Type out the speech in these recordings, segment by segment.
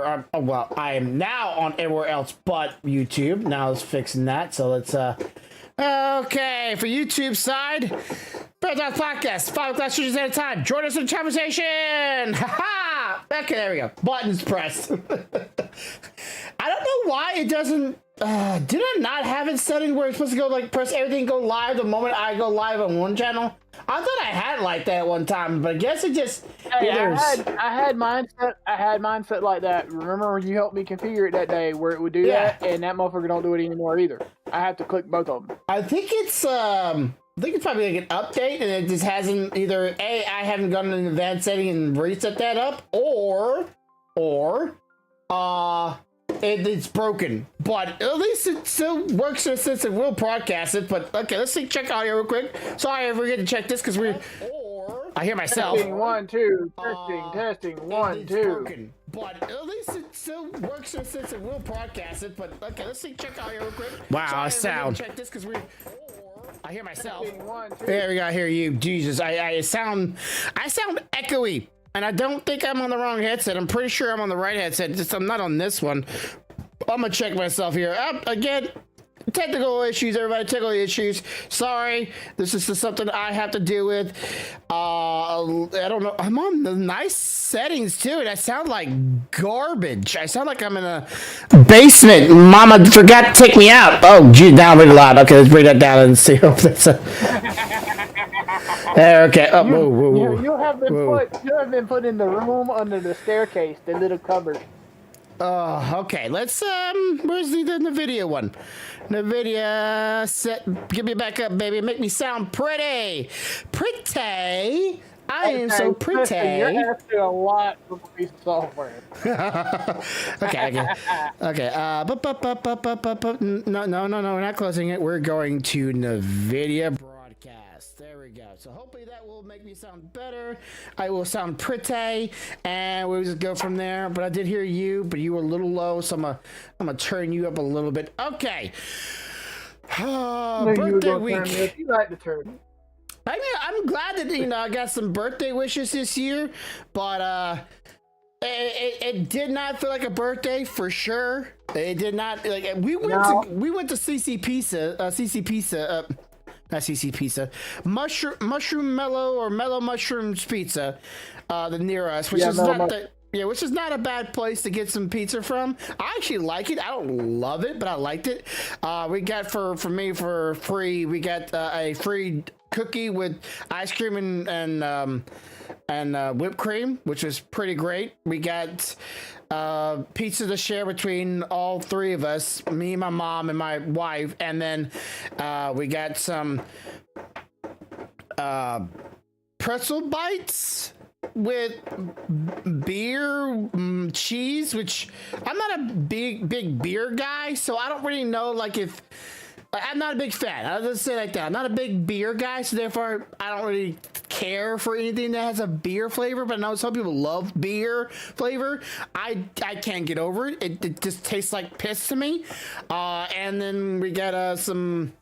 Oh, well, I am now on everywhere else but YouTube. Now it's fixing that. So let's okay, for YouTube side, Bear Dog Podcast, 5 class students at a time. Join us in the conversation. Ha! Okay, there we go. Buttons pressed. I don't know why it doesn't. Did I not have it setting where it's supposed to go like press everything, go live the moment I go live on one channel? I thought I had it like that one time, but I guess it just. Hey, I had mine set like that. Remember when you helped me configure it that day where it would do that, and that motherfucker don't do it anymore either. I have to click both of them. I think it's probably like an update, and it just hasn't either. I haven't gone in advanced setting and reset that up, or it's broken. But at least it still works in a sense it will broadcast it. But okay, let's check audio real quick. Sorry, I forget to check this because I hear myself. Testing 1 2. Testing 1 2. Broken. But at least it still works in a sense it will broadcast it. But okay, let's check audio real quick. Wow, sound. Check this because I hear myself. There we go. I hear you. Jesus, I sound echoey. And I don't think I'm on the wrong headset. I'm pretty sure I'm on the right headset. Just I'm not on this one. I'm gonna check myself here. Again, technical issues, everybody. Technical issues. Sorry, this is just something I have to deal with. I don't know. I'm on the nice settings too, and I sound like garbage. I sound like I'm in a basement. Mama forgot to take me out. Oh, gee, down really loud. Okay, let's bring that down and see if that's there, okay. Oh, whoa. You have been put in the room under the staircase, the little cupboard. Okay. Let's where's the video one? The video set. Give me back up, baby. Make me sound pretty. Pretty. I am so pretty. You're asking a lot for piece of software. Okay. No, we're not closing it. We're going to NVIDIA broadcast. There we go. So hopefully that will make me sound better. I will sound pretty, and we'll just go from there. But I did hear you, but you were a little low, so I'm gonna turn you up a little bit. Okay. Birthday week. You like to turn. I mean, I'm glad that I got some birthday wishes this year, but it did not feel like a birthday for sure. It did not like we went to CC Pizza, not CC Pizza, mushroom mellow or mellow mushrooms pizza, the near us, which is not that. Yeah, which is not a bad place to get some pizza from. I actually like it. I don't love it, but I liked it. We got for me for free. We got a free cookie with ice cream and whipped cream, which was pretty great. We got pizza to share between all three of us, me, my mom, and my wife, and then we got some pretzel bites with beer, cheese, which I'm not a big beer guy, so I don't really know if I'm not a big fan. I'll just say like that. I'm not a big beer guy, so therefore I don't really care for anything that has a beer flavor, but I know some people love beer flavor. I can't get over it. It just tastes like piss to me. And then we got some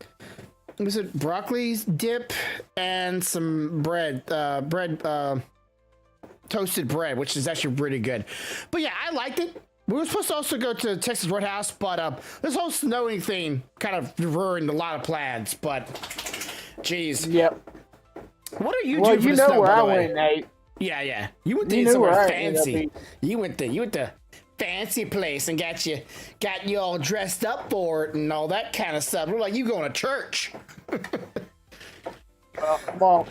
broccoli dip and some toasted bread, which is actually really good. But yeah, I liked it. We were supposed to also go to Texas Roadhouse, but this whole snowing thing kind of ruined a lot of plans. But, geez. Yep. What are you doing for the snow, where by I the way? went, Nate. Yeah. You went to somewhere fancy. You went to fancy place and got you all dressed up for it and all that kind of stuff. Look like you going to church. Well,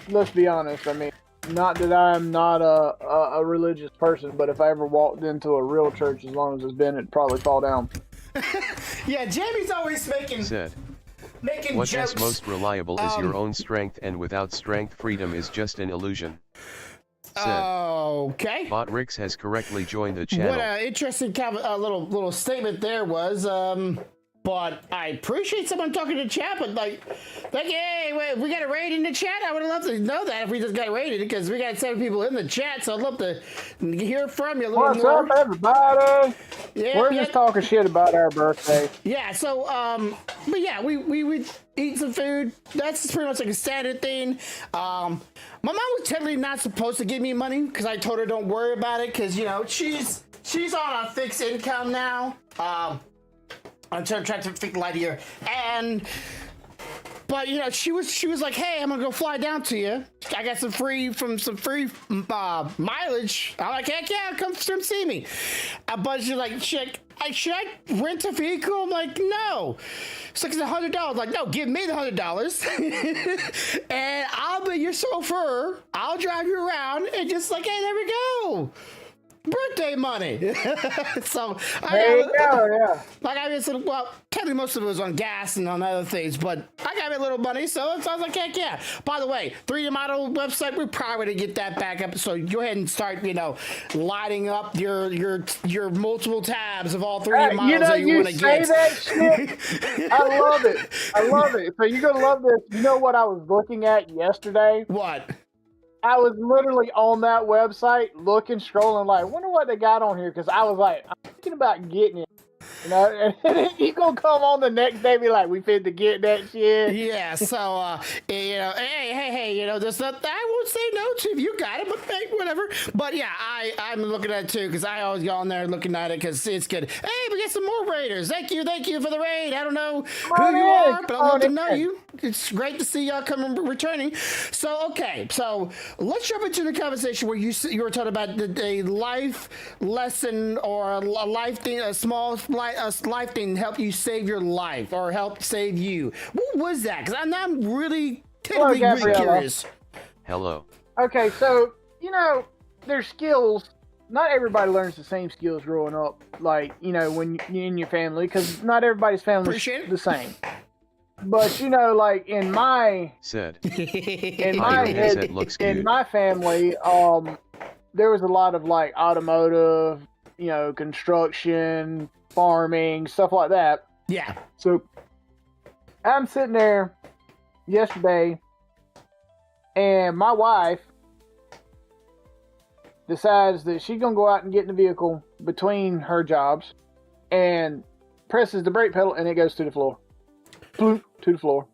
let's be honest. I mean, not that I'm not a religious person, but if I ever walked into a real church, as long as it's been, it'd probably fall down. Yeah, Jamie's always making what jokes. is most reliable is your own strength, and without strength, freedom is just an illusion. Okay. Botrix has correctly joined the channel. What an interesting little statement there was. But I appreciate someone talking to chat, but hey, wait, we got a raid in the chat. I would love to know that if we just got raided, because we got 7 people in the chat. So I'd love to hear from you a little more. What's up, everybody? Yeah, we're just talking shit about our birthday. Yeah. So, but yeah, we would eat some food. That's pretty much like a standard thing. My mom was technically not supposed to give me money because I told her don't worry about it because she's she's on a fixed income now. I'm trying to think light here, but you know, she was like, "Hey, I'm gonna go fly down to you. I got some free mileage." I'm like, "Heck yeah, come see me." But she's like, "Should I rent a vehicle?" I'm like, "No." It's like, "It's $100." Like, "No, give me the $100, and I'll be your chauffeur. I'll drive you around." And just like, "Hey, there we go." Birthday money. So well, technically most of it was on gas and on other things, but I got a little money, so it sounds like heck yeah. By the way, 3D model website, we're probably gonna get that back up. So go ahead and start, lighting up your multiple tabs of all 3D models that you want to get. That shit. I love it. So you're gonna love this. You know what I was looking at yesterday? What? I was literally on that website looking, scrolling, like, wonder what they got on here, because I was like, I'm thinking about getting it. And then you gonna come on the next day and be like, we fit to get that shit. Yeah, so hey, there's nothing I won't say no to if you got it, but hey, whatever. But yeah, I'm looking at it too, because I always go on there looking at it because it's good. Hey, we got some more raiders. Thank you for the raid. I don't know who you are, but I'd love to know you. It's great to see y'all coming returning. So okay, so let's jump into the conversation where you were talking about a life lesson or a life thing, a life thing help you save your life or help save you. What was that? Because I'm really curious. Hello. Okay, so there's skills. Not everybody learns the same skills growing up, like when you're in your family, because not everybody's family is the same. But like in my family, there was a lot of like automotive, construction, farming, stuff like that. Yeah. So I'm sitting there yesterday, and my wife decides that she's gonna go out and get in the vehicle between her jobs, and presses the brake pedal, and it goes to the floor. Bloop, to the floor.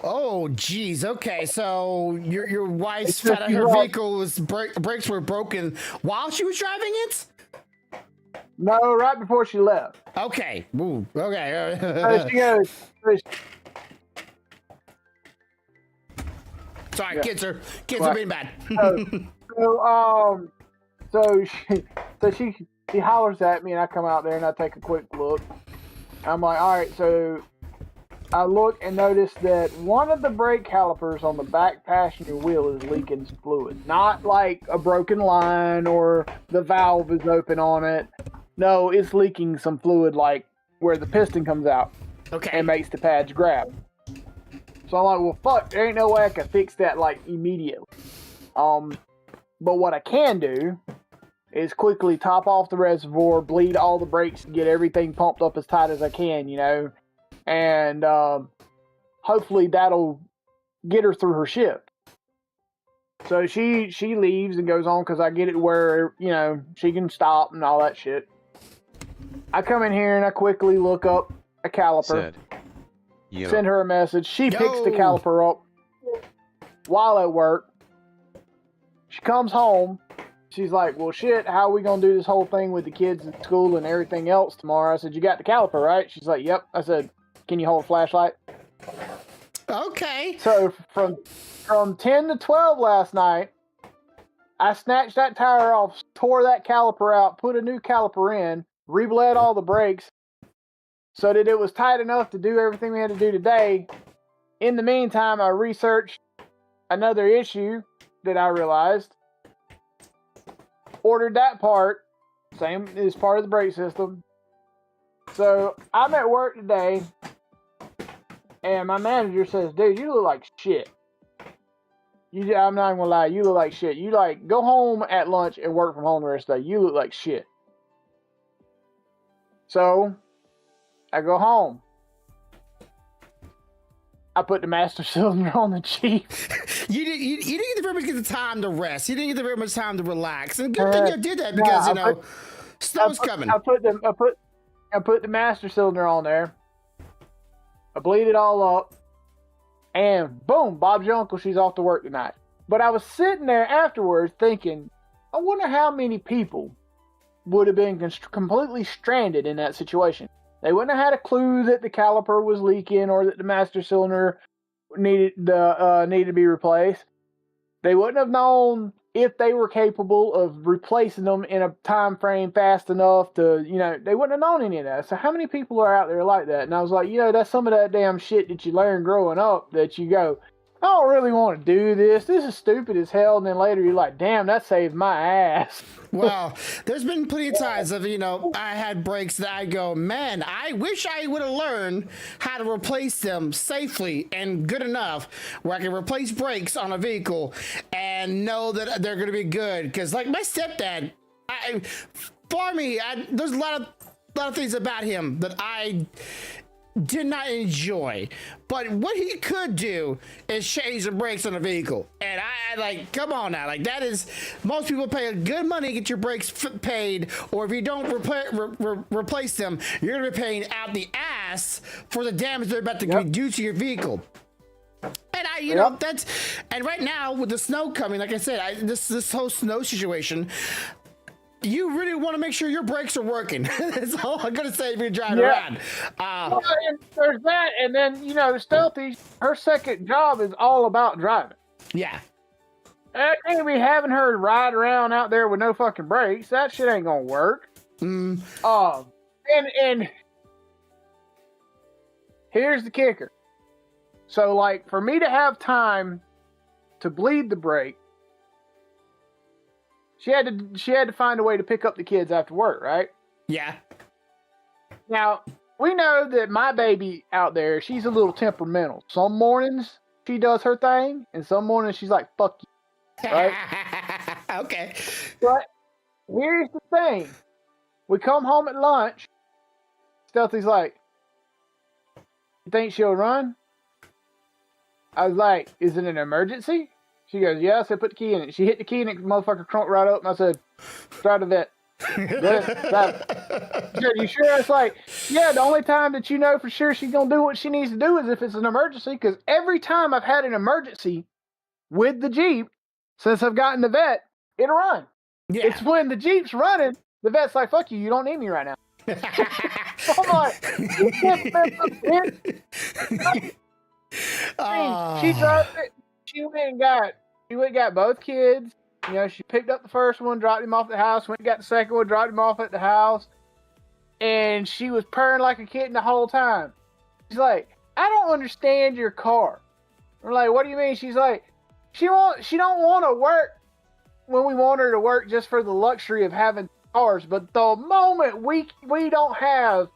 Oh, geez. Okay, so your wife's found out her vehicle's brakes were broken while she was driving it? No, right before she left. Okay. Ooh, okay. She goes. Sorry, yeah. Kids are being bad. So she hollers at me, and I come out there and I take a quick look. I'm like, all right. So I look and notice that one of the brake calipers on the back passenger wheel is leaking some fluid. Not like a broken line or the valve is open on it. No, it's leaking some fluid, like where the piston comes out. Okay. And makes the pads grab. So I'm like, well, fuck, there ain't no way I can fix that like immediately. But what I can do is quickly top off the reservoir, bleed all the brakes, and get everything pumped up as tight as I can, and hopefully that'll get her through her shift. So she leaves and goes on, because I get it where she can stop and all that shit. I come in here and I quickly look up a caliper. Send her a message. She picks the caliper up while at work. She comes home. She's like, well, shit, how are we going to do this whole thing with the kids at school and everything else tomorrow? I said, you got the caliper, right? She's like, yep. I said, can you hold a flashlight? Okay. So from 10 to 12 last night, I snatched that tire off, tore that caliper out, put a new caliper in, rebled all the brakes so that it was tight enough to do everything we had to do today. In the meantime, I researched another issue that I realized. Ordered that part, same as part of the brake system. So I'm at work today, and my manager says, dude, you look like shit. I'm not even gonna lie, you look like shit. You go home at lunch and work from home the rest of the day. You look like shit. So I go home. I put the master cylinder on the Jeep. You didn't very much get the time to rest. You didn't get very much time to relax. And good thing you did that, because snow's coming. I put the master cylinder on there. I bleed it all up, and boom, Bob's your uncle. She's off to work tonight. But I was sitting there afterwards thinking, I wonder how many people would have been completely stranded in that situation. They wouldn't have had a clue that the caliper was leaking or that the master cylinder needed to be replaced. They wouldn't have known if they were capable of replacing them in a time frame fast enough to, they wouldn't have known any of that. So how many people are out there like that? And I was like, that's some of that damn shit that you learn growing up that you go, I don't really want to do this. This is stupid as hell. And then later you're like, damn, that saved my ass. Well, there's been plenty of times of, I had brakes that I go, man, I wish I would have learned how to replace them safely and good enough where I can replace brakes on a vehicle and know that they're going to be good. Because like my stepdad, there's a lot of things about him that I did not enjoy, but what he could do is change the brakes on a vehicle, and I like, come on now, like that is, most people pay good money to get your brakes paid, or if you don't replace them, you're gonna be paying out the ass for the damage they're about to do to your vehicle. And that's, and right now with the snow coming, like I said, this whole snow situation, you really want to make sure your brakes are working. That's all I'm going to say if you're driving around. Well, and there's that, and then, Stealthy, her second job is all about driving. Yeah. I can't be having her ride around out there with no fucking brakes. That shit ain't going to work. And here's the kicker. So, like, for me to have time to bleed the brake, she had to find a way to pick up the kids after work, right? Yeah. Now, we know that my baby out there, she's a little temperamental. Some mornings she does her thing, and some mornings she's like, fuck you. Right? Okay. But here's the thing. We come home at lunch. Stealthy's like, you think she'll run? I was like, is it an emergency? She goes, yeah. I said, put the key in it. She hit the key and it motherfucker trunked right up. And I said, try the vet. She said, you sure? I was like, yeah, the only time that you know for sure she's going to do what she needs to do is if it's an emergency. Because every time I've had an emergency with the Jeep, since I've gotten the vet, it'll run. Yeah. It's when the Jeep's running, the vet's like, fuck you, you don't need me right now. I'm like, she drove it. She went and got both kids. She picked up the first one, dropped him off at the house, went and got the second one, dropped him off at the house. And she was purring like a kitten the whole time. She's like, I don't understand your car. We're like, what do you mean? She's like, she don't want to work when we want her to work just for the luxury of having cars. But the moment we don't have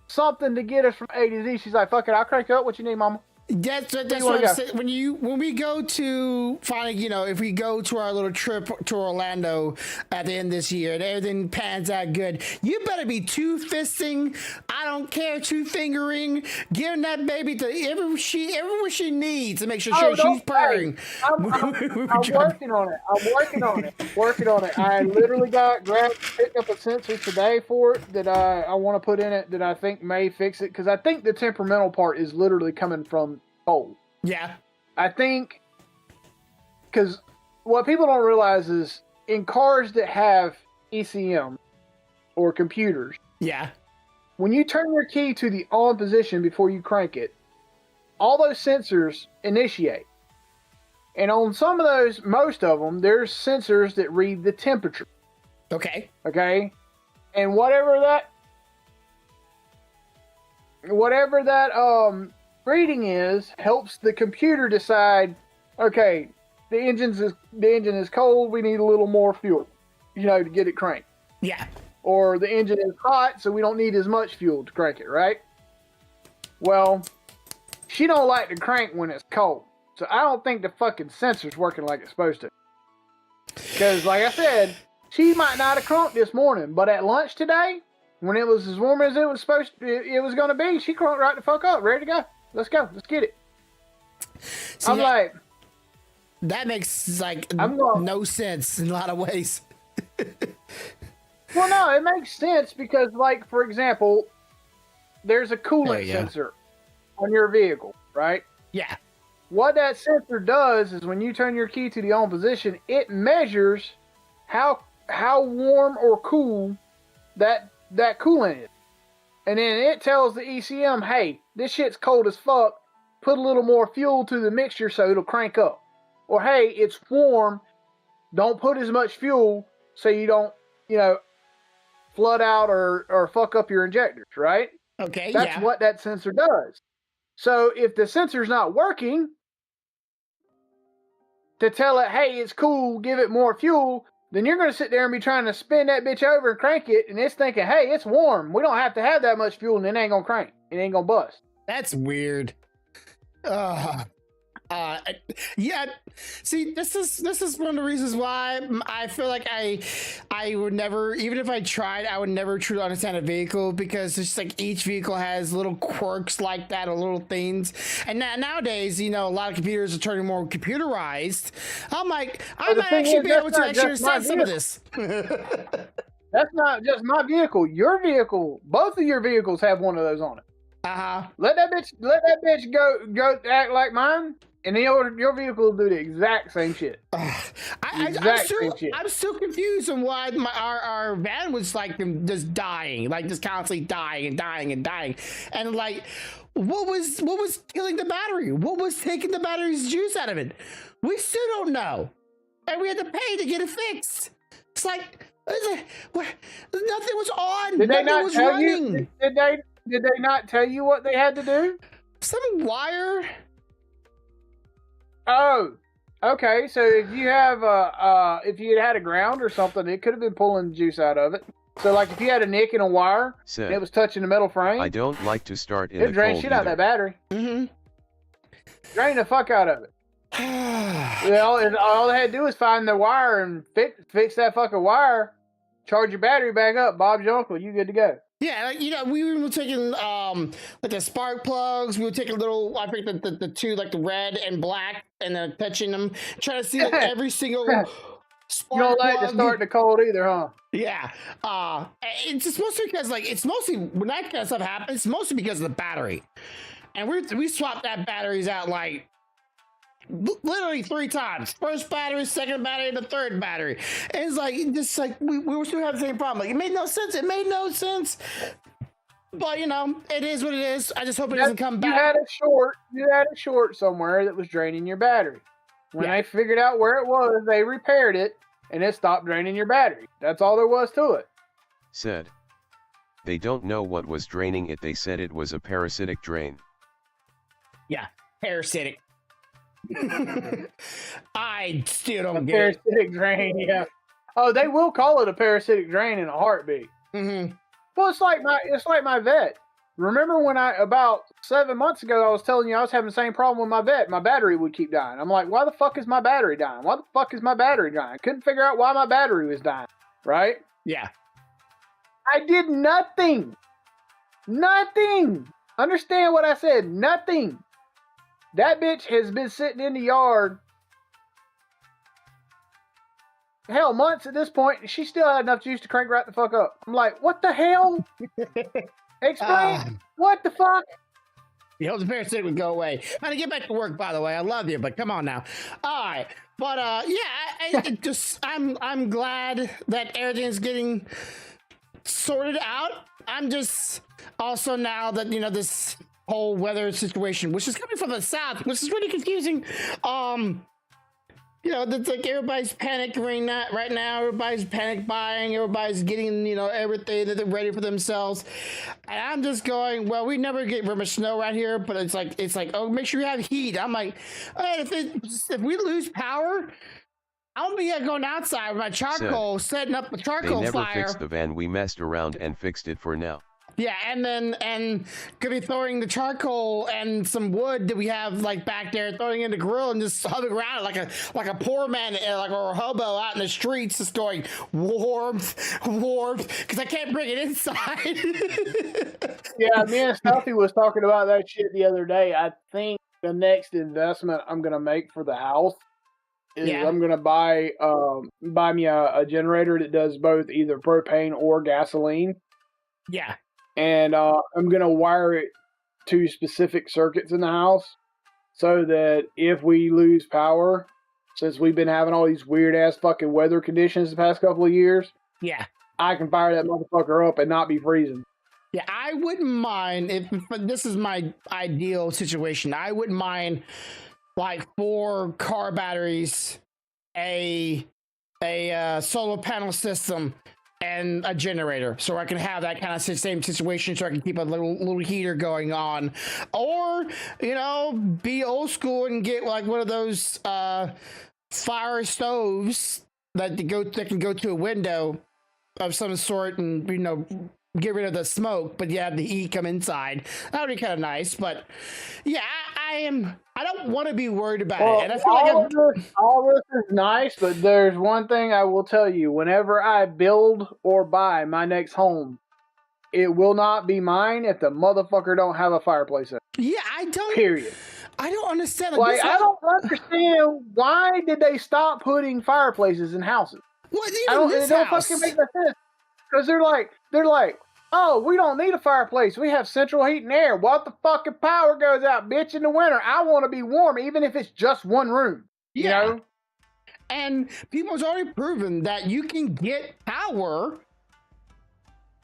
something to get us from A to Z, she's like, fuck it, I'll crank up. What you need, mama? That's what I'm saying. When we go to finally, if we go to our little trip to Orlando at the end of this year and everything pans out good, you better be two-fisting, I don't care, two-fingering, giving that baby to everywhere she needs to make sure she's purring. I'm working on it. I literally picked up a sensor today for it that I want to put in it that I think may fix it, because I think the temperamental part is literally coming from cold. Yeah. I think, because what people don't realize is in cars that have ECM or computers, yeah, when you turn your key to the on position before you crank it, all those sensors initiate. And on some of those, most of them, there's sensors that read the temperature. Okay. And whatever that reading is helps the computer decide, okay, the engine is cold, we need a little more fuel, to get it cranked. Yeah. Or the engine is hot, so we don't need as much fuel to crank it, right? Well, she don't like to crank when it's cold. So I don't think the fucking sensor's working like it's supposed to. Because like I said, she might not have crunked this morning, but at lunch today, when it was as warm as it was it was going to be, she crunked right the fuck up, ready to go. Let's go. Let's get it. See, I'm like... That makes, no sense in a lot of ways. Well, no, it makes sense because, for example, there's a coolant sensor on your vehicle, right? Yeah. What that sensor does is when you turn your key to the on position, it measures how warm or cool the engine is going to be. Right? Or the engine is hot, so we don't need as much fuel to crank it, right? So I'm like, that makes sense because, for example, there's a coolant sensor on your vehicle, right? Yeah. What that sensor does is when you turn your key to the on position, it measures how warm or cool that coolant is. And then it tells the ECM, hey, this shit's cold as fuck. Put a little more fuel to the mixture so it'll crank up. Or, hey, it's warm. Don't put as much fuel so you don't, flood out or fuck up your injectors, right? Okay, That's what that sensor does. So if the sensor's not working, to tell it, hey, it's cool, give it more fuel, then you're going to sit there and be trying to spin that bitch over and crank it, and it's thinking, hey, it's warm. We don't have to have that much fuel, and it ain't going to crank. It ain't going to bust. That's weird. Yeah. See, this is one of the reasons why I feel like I would never, even if I tried, I would never truly understand a vehicle, because it's just like each vehicle has little quirks like that, or little things. And nowadays, a lot of computers are turning more computerized. I'm like, I might actually be able to actually understand some of this. That's not just my vehicle. Your vehicle, both of your vehicles have one of those on it. Let that bitch go act like mine, and then your vehicle will do the exact same shit. I'm still confused on why our van was like just dying, like just constantly dying and dying and dying, and like what was killing the battery? What was taking the battery's juice out of it? We still don't know, and we had to pay to get it fixed. It's like nothing was on. Nothing was running. Did they not tell you what they had to do? Some wire. Oh, okay. So if you have if you had a ground or something, it could have been pulling juice out of it. So like if you had a nick in a wire and it was touching the metal frame, I don't like to start in the cold. It drained shit out of that battery. Drain the fuck out of it. All they had to do was find the wire and fix that fucking wire. Charge your battery back up. Bob's your uncle. You good to go. Yeah, we were taking like the spark plugs. We were taking I think the two, like the red and black, and then touching them, trying to see like every single spark. You don't like to start in the cold either, huh? Yeah. It's just mostly because it's mostly when that kind of stuff happens. It's mostly because of the battery, and we swapped that batteries out like literally 3 times. First battery, second battery, the third battery. And it's like we were still having the same problem. Like it made no sense. But it is what it is. I just hope it doesn't come back. You had a short somewhere that was draining your battery. When they figured out where it was, they repaired it and it stopped draining your battery. That's all there was to it. Said. They don't know what was draining it. They said it was a parasitic drain. Yeah, parasitic. I still don't get it. Parasitic drain, yeah. Oh, they will call it a parasitic drain in a heartbeat. Well, it's like my vet. Remember when about 7 months ago I was telling you I was having the same problem with my vet. My battery would keep dying. I'm like, why the fuck is my battery dying? Why the fuck is my battery dying? I couldn't figure out why my battery was dying. Right? Yeah. I did nothing. Nothing. Understand what I said? Nothing. That bitch has been sitting in the yard, hell, months at this point, and she still had enough juice to crank right the fuck up. I'm like, what the hell? Explain. What the fuck? You hope the parasitic would go away. I'm gonna get back to work, by the way. I love you, but come on now. All right, but I'm glad that everything's getting sorted out. I'm just also now that this whole weather situation, which is coming from the south, which is really confusing. It's like everybody's panicking right now. Everybody's panic buying. Everybody's getting, everything that they're ready for themselves. And I'm just going, well, we never get very much snow right here, but it's like, oh, make sure you have heat. I'm like, if we lose power, I'll be going outside with my charcoal, setting up a charcoal fire. They never fixed the van. We messed around and fixed it for now. Yeah, and could be throwing the charcoal and some wood that we have like back there, throwing in the grill and just hovering around like a poor man, or a hobo out in the streets, just going warmth, because I can't bring it inside. Yeah, me and Stuffy was talking about that shit the other day. I think the next investment I'm gonna make for the house is I'm gonna buy me a generator that does both either propane or gasoline. Yeah. And I'm going to wire it to specific circuits in the house so that if we lose power, since we've been having all these weird-ass fucking weather conditions the past couple of years, I can fire that motherfucker up and not be freezing. Yeah, I wouldn't mind if this is my ideal situation. I wouldn't mind like 4 car batteries, a solar panel system, and a generator, so I can have that kind of same situation, so I can keep a little heater going on, or be old school and get like one of those fire stoves that can go to a window of some sort, and get rid of the smoke, but you have the heat come inside. That would be kind of nice. But yeah, I don't want to be worried about it. And I feel all this is nice, but there's one thing I will tell you: whenever I build or buy my next home, it will not be mine if the motherfucker don't have a fireplace in it. Yeah, I don't. Period. I don't understand. Like, I don't understand why did they stop putting fireplaces in houses? What? Even It don't fucking make no sense. Because they're like, oh, we don't need a fireplace. We have central heat and air. What the fucking power goes out, bitch, in the winter? I want to be warm, even if it's just one room. Yeah. You know? And people's already proven that you can get power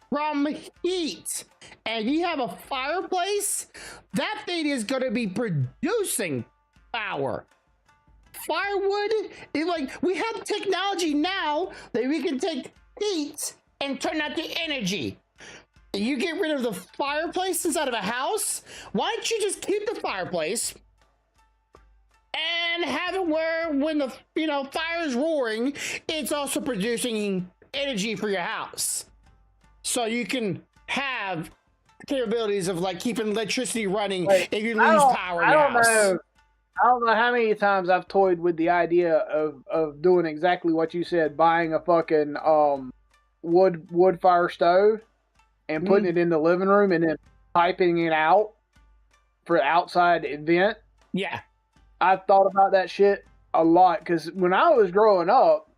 from heat. And you have a fireplace, that thing is going to be producing power. Firewood is like, we have technology now that we can take heat and turn that to energy. You get rid of the fireplace inside of a house. Why don't you just keep the fireplace and have it where when the fire is roaring, it's also producing energy for your house, so you can have capabilities of like keeping electricity running if you lose power in your house. I don't know how many times I've toyed with the idea of doing exactly what you said, buying a fucking wood fire stove and putting it in the living room and then piping it out for outside vent. Yeah. I've thought about that shit a lot, because when I was growing up,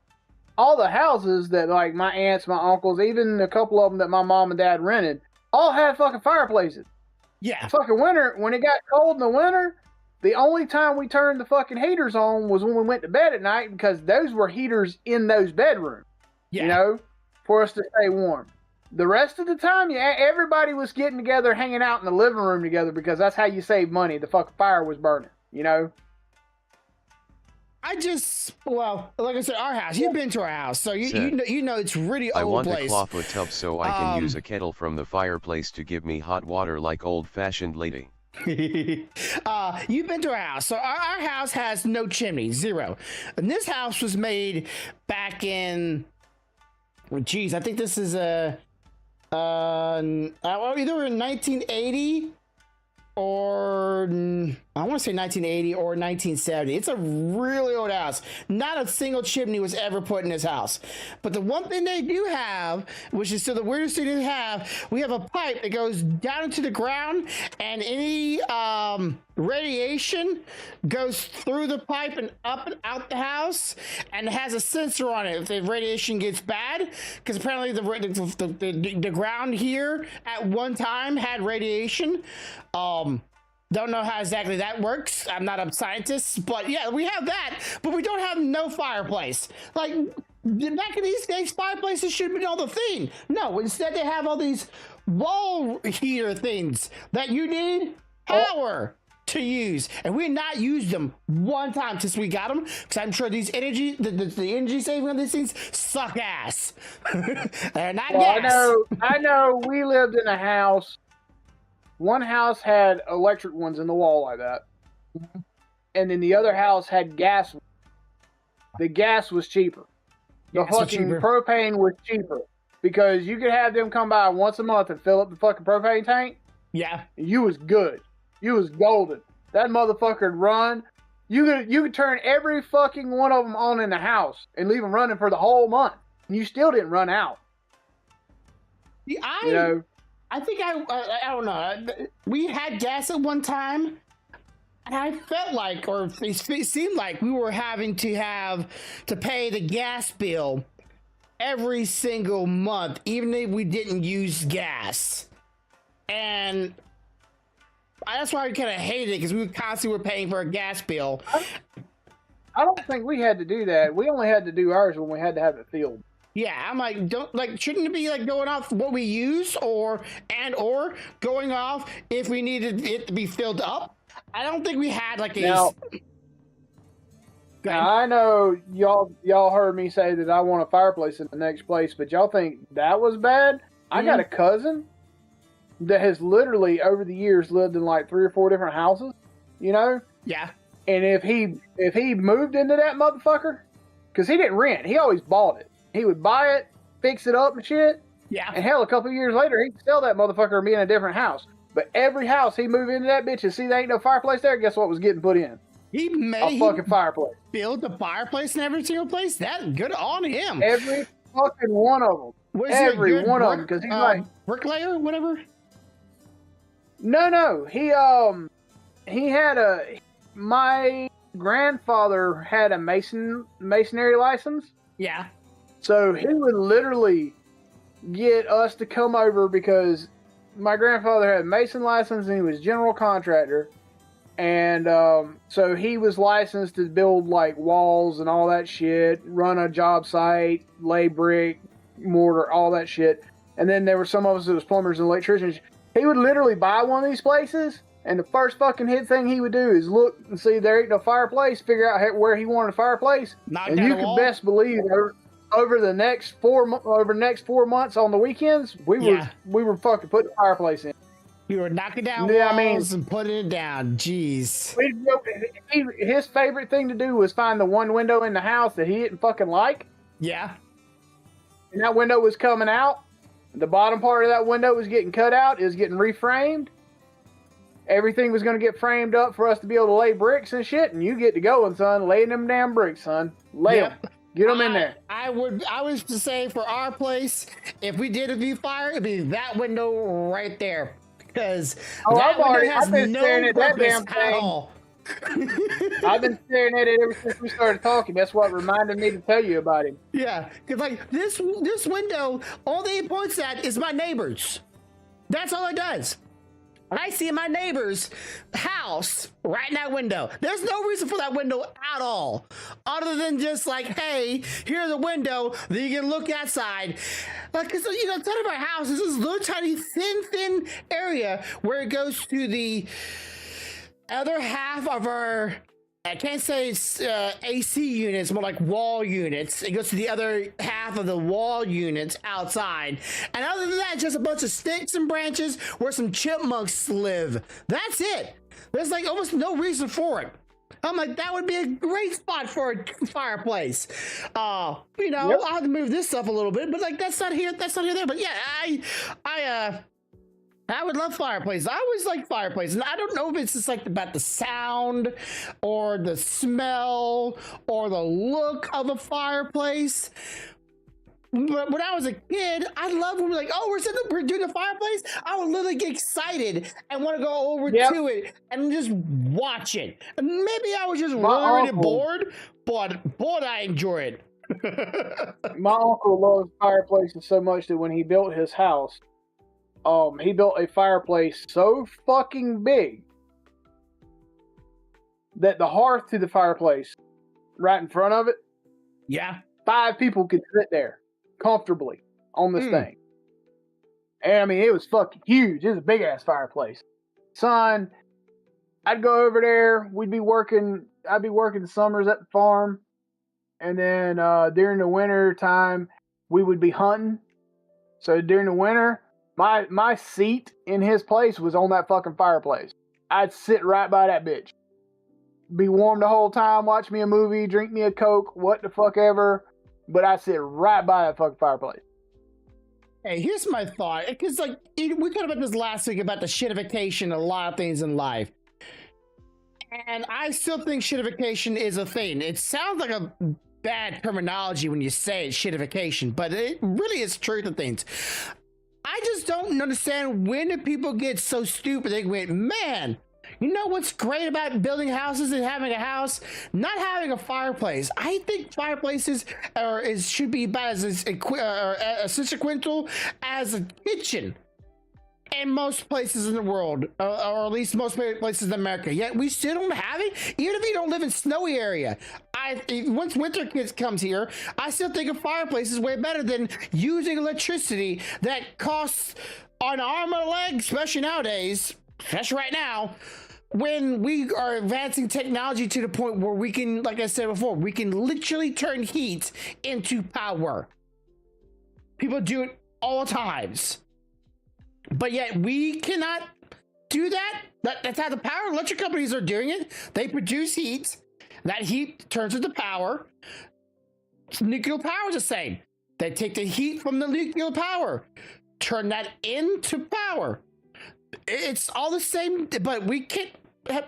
all the houses that like my aunts, my uncles, even a couple of them that my mom and dad rented, all had fucking fireplaces. Yeah. Fucking winter, when it got cold in the winter, the only time we turned the fucking heaters on was when we went to bed at night, because those were heaters in those bedrooms. Yeah. For us to stay warm. The rest of the time, everybody was getting together, hanging out in the living room together, because that's how you save money. The fucking fire was burning, like I said, our house. You've been to our house, so you know it's really old place. I want a clawfoot tub so I can use a kettle from the fireplace to give me hot water like old-fashioned lady. You've been to our house, so our house has no chimney, 0. And this house was made back in, I think this is either in 1980 or I want to say 1980 or 1970. It's a really old house. Not a single chimney was ever put in this house. But the one thing they do have, which is still the weirdest thing they have, we have a pipe that goes down into the ground, and any radiation goes through the pipe and up and out the house, and it has a sensor on it if the radiation gets bad, because apparently the ground here at one time had radiation. Don't know how exactly that works. I'm not a scientist, but yeah, we have that, but we don't have no fireplace. Like, back in these days, fireplaces should have been all the thing. No, instead they have all these wall heater things that you need power to use, and we've not used them one time since we got them, because I'm sure these the energy saving on these things suck ass. They're not gas. I know we lived in a house. One house had electric ones in the wall like that, and then the other house had gas. The gas was cheaper. The fucking propane was cheaper, because you could have them come by once a month and fill up the fucking propane tank. Yeah. You was good. You was golden. That motherfucker would run. You could turn every fucking one of them on in the house and leave them running for the whole month, and you still didn't run out. I think I don't know. We had gas at one time, and I felt like, or it seemed like, we were having to pay the gas bill every single month, even if we didn't use gas. And that's why I kind of hated it, because we constantly were paying for a gas bill. I don't think we had to do that. We only had to do ours when we had to have it filled. Yeah, I'm like, don't like, shouldn't it be like going off what we use or going off if we needed it to be filled up? I don't think we had like Now I know y'all heard me say that I want a fireplace in the next place, but y'all think that was bad? I got a cousin that has literally over the years lived in like 3 or 4 different houses, you know? Yeah. And if he moved into that motherfucker, because he didn't rent, he always bought it. He would buy it, fix it up and shit. Yeah. And hell, a couple of years later, he'd sell that motherfucker and be in a different house. But every house he moved into that bitch and see there ain't no fireplace there, guess what was getting put in? He made a fucking fireplace. Build a fireplace in every single place? That good on him. Every fucking one of them. Every one of them. Because he's like bricklayer, whatever. No. He had my grandfather had a masonry license. Yeah. So he would literally get us to come over because my grandfather had a mason license and he was general contractor. And so he was licensed to build like walls and all that shit, run a job site, lay brick, mortar, all that shit. And then there were some of us that was plumbers and electricians. He would literally buy one of these places, and the first fucking hit thing he would do is look and see there ain't no fireplace, figure out where he wanted a fireplace. And you can best believe over the next 4 months on the weekends, we were fucking putting a fireplace in. You were knocking down walls and putting it down. Jeez. His favorite thing to do was find the one window in the house that he didn't fucking like. Yeah. And that window was coming out. The bottom part of that window was getting cut out. It was getting reframed. Everything was going to get framed up for us to be able to lay bricks and shit. And you get to going, son. Laying them damn bricks, son. Lay them. Get them in there. I was to say for our place, if we did a view fire, it'd be that window right there. Because I've been staring at that damn thing. I've been staring at it ever since we started talking. That's what reminded me to tell you about him. Yeah, because like this window, all that it points at is my neighbor's. That's all it does. I see my neighbor's house right in that window. There's no reason for that window at all, other than just like, hey, here's a window that you can look outside. Like, cause you know, inside of our house is this little tiny thin area where it goes to the other half of our, I can't say it's AC units, more like wall units. It goes to the other half of the wall units outside. And other than that, just a bunch of sticks and branches where some chipmunks live. That's it. There's like almost no reason for it. I'm like, that would be a great spot for a fireplace. I'll have to move this stuff a little bit, but like that's not here there. But yeah, I would love fireplaces. I always like fireplaces. And I don't know if it's just like about the sound or the smell or the look of a fireplace. But when I was a kid, I loved when we're like, oh, we're doing a fireplace. I would literally get excited and want to go over to it and just watch it. And maybe I was just really bored, but boy, I enjoy it. My uncle loves fireplaces so much that when he built his house, he built a fireplace so fucking big that the hearth to the fireplace right in front of it, 5 people could sit there comfortably on this thing. And I mean, it was fucking huge. It was a big ass fireplace. Son, I'd go over there. I'd be working the summers at the farm. And then during the winter time, we would be hunting. So during the winter, my seat in his place was on that fucking fireplace. I'd sit right by that bitch. Be warm the whole time, watch me a movie, drink me a Coke, what the fuck ever. But I'd sit right by that fucking fireplace. Hey, here's my thought. Because like we talked about this last week about the shitification of a lot of things in life. And I still think shitification is a thing. It sounds like a bad terminology when you say it, shitification, but it really is truth of things. I just don't understand when do people get so stupid they went, man, you know what's great about building houses and having a house? Not having a fireplace. I think fireplaces should be about as consequential as a kitchen in most places in the world, or at least most places in America. Yet we still don't have it, even if you don't live in snowy area, once winter comes here, I still think a fireplace is way better than using electricity that costs an arm and a leg, especially nowadays, especially right now, when we are advancing technology to the point where we can, like I said before, we can literally turn heat into power. People do it all times. But yet we cannot do that. That's how the power electric companies are doing it. They produce heat. That heat turns into power. Nuclear power is the same. They take the heat from the nuclear power, turn that into power. It's all the same, but we can't. I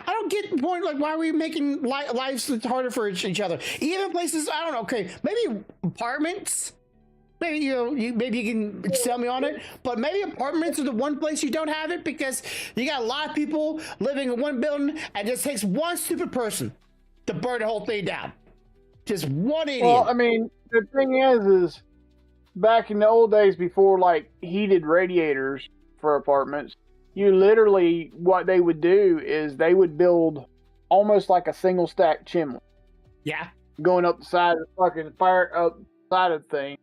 don't get the point. Like, why are we making lives harder for each other? Even places, I don't know. Okay, maybe apartments. Maybe maybe you can sell me on it, but maybe apartments are the one place you don't have it because you got a lot of people living in one building, and it just takes one stupid person to burn the whole thing down. Just one idiot. Well, I mean, the thing is back in the old days before like heated radiators for apartments, you literally, what they would do is they would build almost like a single stack chimney. Yeah. Going up the side of the fucking side of the thing.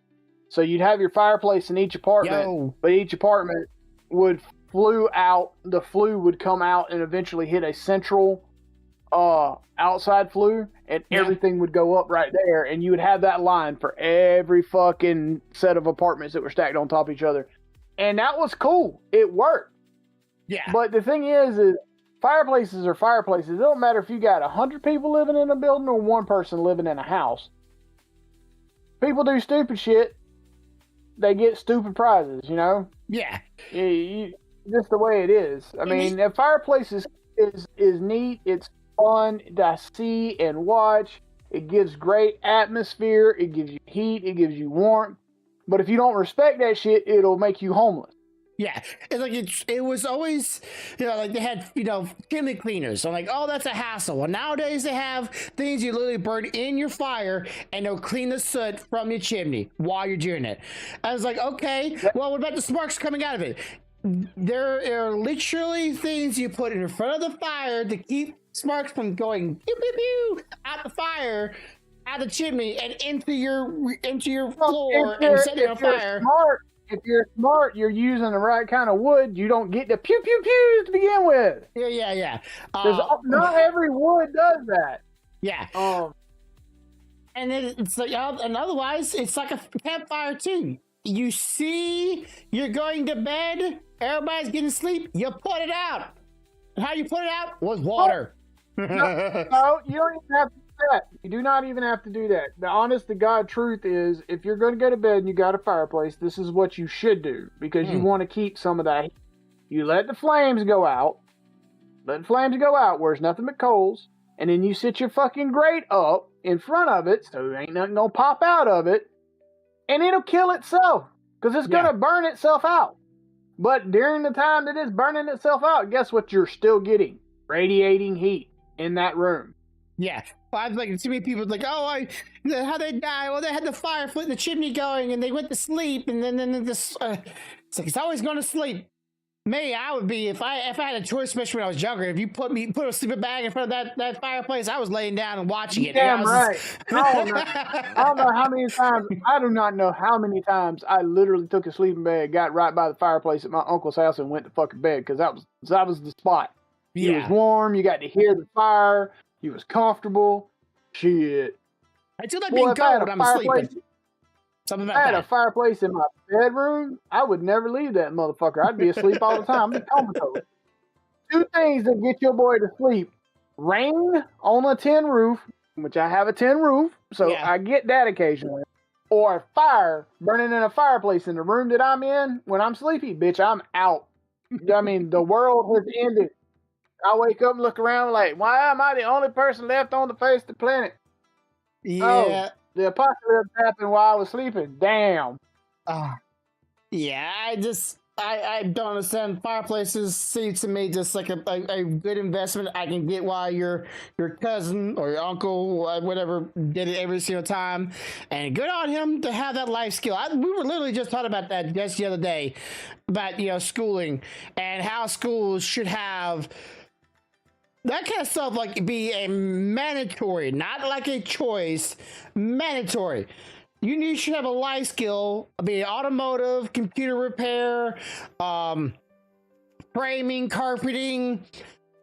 So you'd have your fireplace in each apartment, but each apartment would flue out. The flue would come out and eventually hit a central outside flue, and everything would go up right there. And you would have that line for every fucking set of apartments that were stacked on top of each other. And that was cool. It worked. Yeah. But the thing is fireplaces are fireplaces. It don't matter if you got 100 people living in a building or one person living in a house. People do stupid shit. They get stupid prizes, you know? Yeah. Just the way it is. I mean, a fireplace is neat. It's fun to see and watch. It gives great atmosphere. It gives you heat. It gives you warmth. But if you don't respect that shit, it'll make you homeless. Yeah, it's like it was always, like they had, chimney cleaners. I'm like, oh, that's a hassle. Well, nowadays they have things you literally burn in your fire and they'll clean the soot from your chimney while you're doing it. I was like, okay, well, what about the sparks coming out of it? There are literally things you put in front of the fire to keep sparks from going pew, pew, pew, out the fire, out the chimney, and into your floor and setting on fire. If you're smart, you're using the right kind of wood. You don't get the pew pew pew to begin with. Yeah. Not every wood does that. Yeah. And then it's like, and otherwise, it's like a campfire too. You see, you're going to bed. Everybody's getting sleep. You put it out. And how you put it out was water. No, you don't even have to do that. You do not even have to do that. The honest to God truth is, if you're going to go to bed and you got a fireplace, this is what you should do, because you want to keep some of that heat. You let the flames go out. Let the flames go out where it's nothing but coals, and then you sit your fucking grate up in front of it so there ain't nothing going to pop out of it, and it'll kill itself because it's going to burn itself out. But during the time that it's burning itself out, guess what you're still getting? Radiating heat in that room. Yeah. I've like too many people like, how they die? Well, they had the fire in the chimney going, and they went to sleep, and then this. It's like it's always going to sleep. Me, I would be if I had a choice, especially when I was younger. If you put a sleeping bag in front of that fireplace, I was laying down and watching it. Damn right. I don't know how many times. I do not know how many times I literally took a sleeping bag, got right by the fireplace at my uncle's house, and went to fucking bed because that was the spot. Yeah. It was warm. You got to hear the fire. He was comfortable. Shit. I feel like being cold when I'm asleep. Something about I had a fireplace in my bedroom. I would never leave that motherfucker. I'd be asleep all the time. I'd be comatose. Two things that get your boy to sleep. Rain on a tin roof, which I have a tin roof, so I get that occasionally. Or a fire burning in a fireplace in the room that I'm in. When I'm sleepy, bitch, I'm out. I mean, the world has ended. I wake up and look around like, why am I the only person left on the face of the planet? Yeah. Oh, the apocalypse happened while I was sleeping. Damn. Yeah, I don't understand. Fireplaces seem to me just like a good investment I can get while your cousin or your uncle, whatever, did it every single time. And good on him to have that life skill. We were literally just talking about that just the other day, about, schooling and how schools should have that kind of stuff like be a mandatory, not like a choice, mandatory. You should have a life skill, be it automotive, computer repair, framing, carpeting,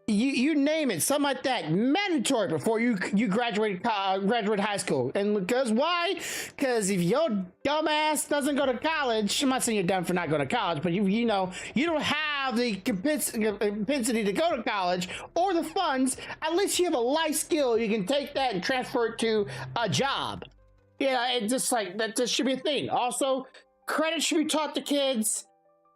you name it, something like that, mandatory before you graduate high school. And because why? Because if your dumbass doesn't go to college, I'm not saying you're dumb for not going to college, but you know you don't have the propensity to go to college or the funds. At least you have a life skill. You can take that and transfer it to a job. Yeah, it just like that. Just should be a thing. Also, credit should be taught to kids.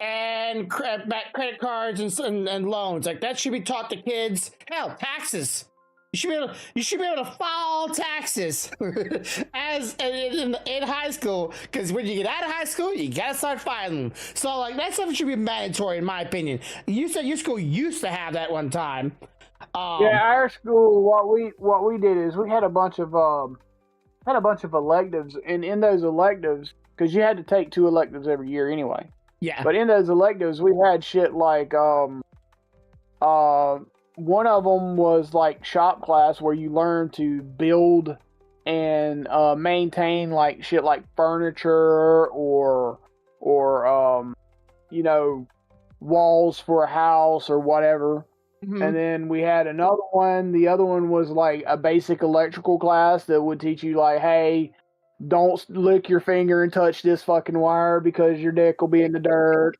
And credit cards and loans, like that should be taught to kids. Hell, taxes. You should be able to file taxes as in high school, because when you get out of high school, you gotta start filing them. So like that stuff should be mandatory, in my opinion. You said your school used to have that one time. Yeah, our school, what we did is we had a bunch of electives, and in those electives, because you had to take 2 electives every year anyway. Yeah. But in those electives, we had shit like, one of them was like shop class, where you learn to build and maintain like shit like furniture or walls for a house or whatever. Mm-hmm. And then we had another one. The other one was like a basic electrical class that would teach you like, hey, don't lick your finger and touch this fucking wire because your dick will be in the dirt.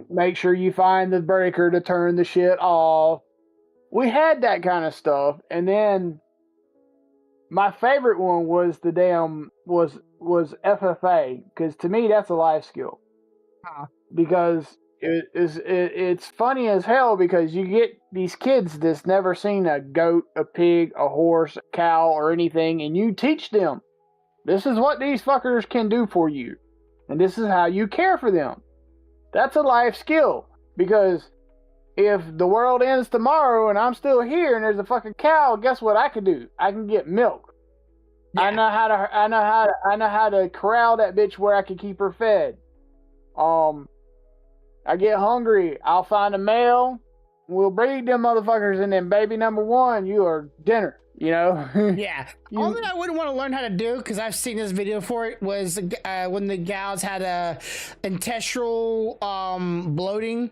Make sure you find the breaker to turn the shit off. We had that kind of stuff. And then my favorite one was was FFA, because to me that's a life skill. Because it's funny as hell, because you get these kids that's never seen a goat, a pig, a horse, a cow, or anything, and you teach them, this is what these fuckers can do for you, and this is how you care for them. That's a life skill, because if the world ends tomorrow and I'm still here and there's a fucking cow, guess what I can do? I can get milk. Yeah. I know how to corral that bitch where I can keep her fed. I get hungry, I'll find a male, we'll breed them motherfuckers, and then baby number 1, you are dinner, Yeah. All that I wouldn't want to learn how to do, because I've seen this video for it, was when the gals had a intestinal bloating.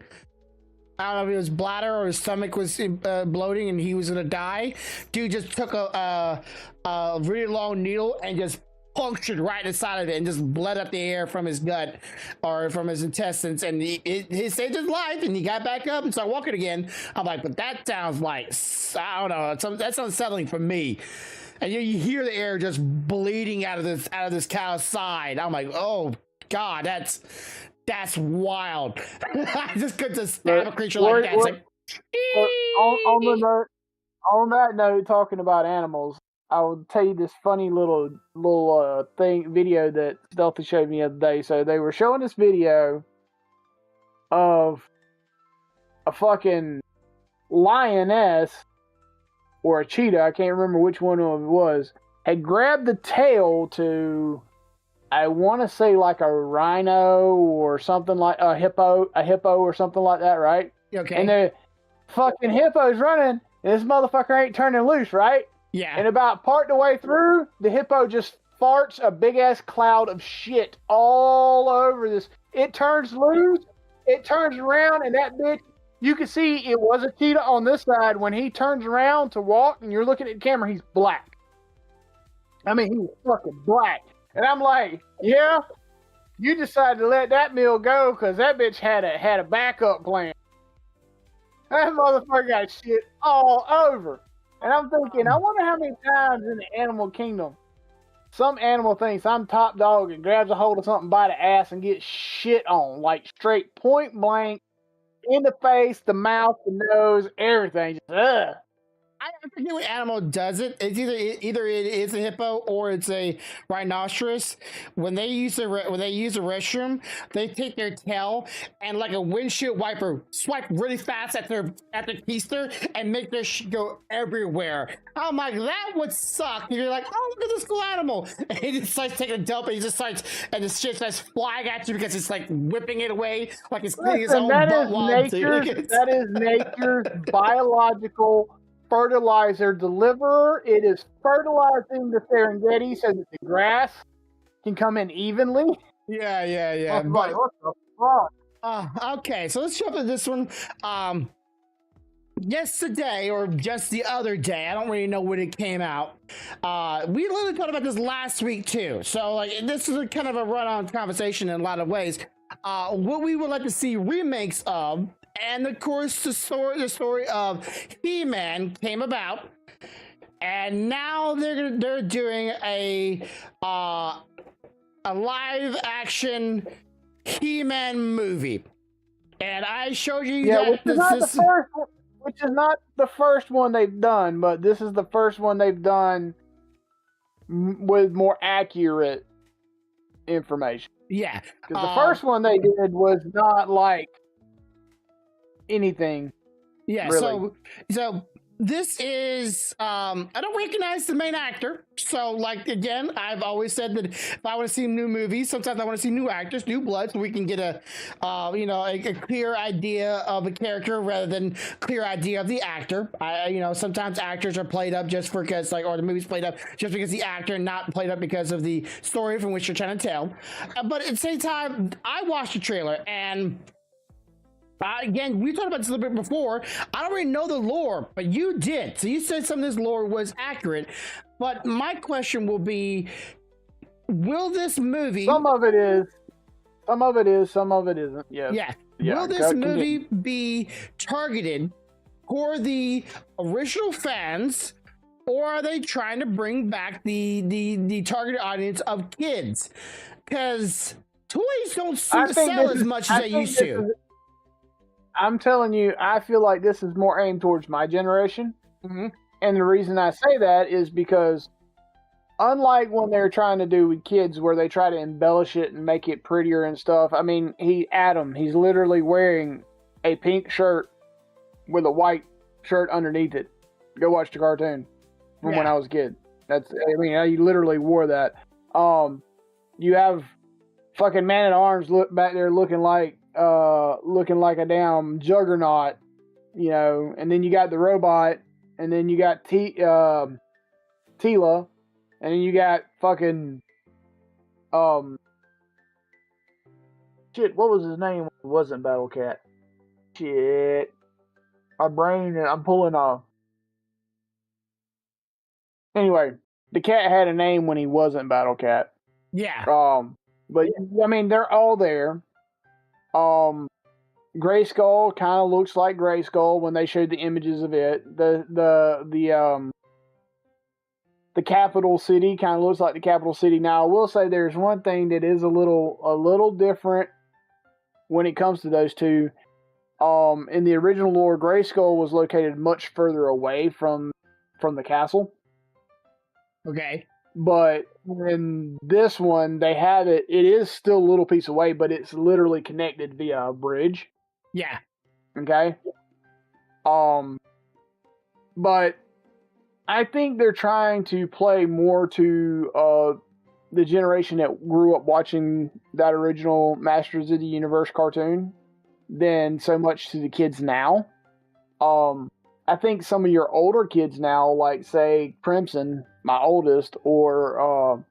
I don't know if it was bladder or his stomach was bloating and he was going to die. Dude just took a really long needle and just punctured right inside of it and just bled up the air from his gut or from his intestines, and he saved his life, and he got back up and started walking again. I'm like, but that sounds like, I don't know, that's unsettling for me. And you hear the air just bleeding out of this cow's side. I'm like, oh God, that's wild. I just couldn't just stab a creature like that. It's like, on that note, talking about animals, I will tell you this funny little video that Stealthy showed me the other day. So they were showing this video of a fucking lioness or a cheetah, I can't remember which one of it was, had grabbed the tail to, I want to say like a rhino or something, like a hippo or something like that, right? Okay. And the fucking hippo's running, and this motherfucker ain't turning loose, right? Yeah. And about part the way through, the hippo just farts a big ass cloud of shit all over this. It turns loose, it turns around, and that bitch, you can see it was a cheetah on this side. When he turns around to walk and you're looking at the camera, he's black. I mean, he's fucking black. And I'm like, yeah, you decided to let that meal go because that bitch had a backup plan. That motherfucker got shit all over. And I'm thinking, I wonder how many times in the animal kingdom some animal thinks I'm top dog and grabs a hold of something by the ass and gets shit on, like straight point blank, in the face, the mouth, the nose, everything. Just, ugh. I forget what animal does it. It's either it is a hippo or it's a rhinoceros. When they use the restroom, they take their tail and like a windshield wiper swipe really fast at their keister and make their go everywhere. I'm like, that would suck. And you're like, oh, look at this cool animal, and he just starts taking a dump and he just starts and the shit starts flying at you because it's like whipping it away like it's cleaning his own butt. That is nature's biological fertilizer deliverer. It is fertilizing the Serengeti so that the grass can come in evenly. Yeah. But, what the fuck? Okay, so let's jump into this one. Yesterday or just the other day, I don't really know when it came out. We literally talked about this last week too. So like this is a kind of a run-on conversation in a lot of ways. What we would like to see remakes of. And of course, the story of He-Man came about, and now they're doing a live action He-Man movie. And I showed you that which is not the first one they've done, but this is the first one they've done with more accurate information. Yeah, because the first one they did was not like anything. Yeah, really. So this is I don't recognize the main actor. So like again, I've always said that if I want to see new movies, sometimes I want to see new actors, new blood, so we can get a clear idea of a character rather than clear idea of the actor. Sometimes actors are played up just because or the movie's played up just because the actor, not played up because of the story from which you're trying to tell. But at the same time, I watched the trailer and again, we talked about this a little bit before. I don't really know the lore, but you did. So you said some of this lore was accurate. But my question will be, will this movie... Some of it is, some of it isn't. Yeah. Will this movie be targeted for the original fans, or are they trying to bring back the targeted audience of kids? Because toys don't sell as much as they used to. I'm telling you, I feel like this is more aimed towards my generation. Mm-hmm. And the reason I say that is because unlike when they're trying to do with kids where they try to embellish it and make it prettier and stuff, I mean, he's literally wearing a pink shirt with a white shirt underneath it. Go watch the cartoon from when I was a kid. You literally wore that. You have fucking Man-at-Arms back there looking like a damn juggernaut, and then you got the robot, and then you got Tila, and then you got fucking shit, what was his name? It wasn't Battle Cat. Shit. My brain, I'm pulling off. Anyway, the cat had a name when he wasn't Battle Cat. Yeah. But I mean, they're all there. Grayskull kind of looks like Grayskull when they showed the images of it. The capital city kind of looks like the capital city. Now, I will say there's one thing that is a little different when it comes to those two. In the original lore, Grayskull was located much further away from the castle. Okay. But in this one, they have it. It is still a little piece away, but it's literally connected via a bridge. Yeah. Okay. But I think they're trying to play more to the generation that grew up watching that original Masters of the Universe cartoon than so much to the kids now. I think some of your older kids now, like say Crimson, my oldest, or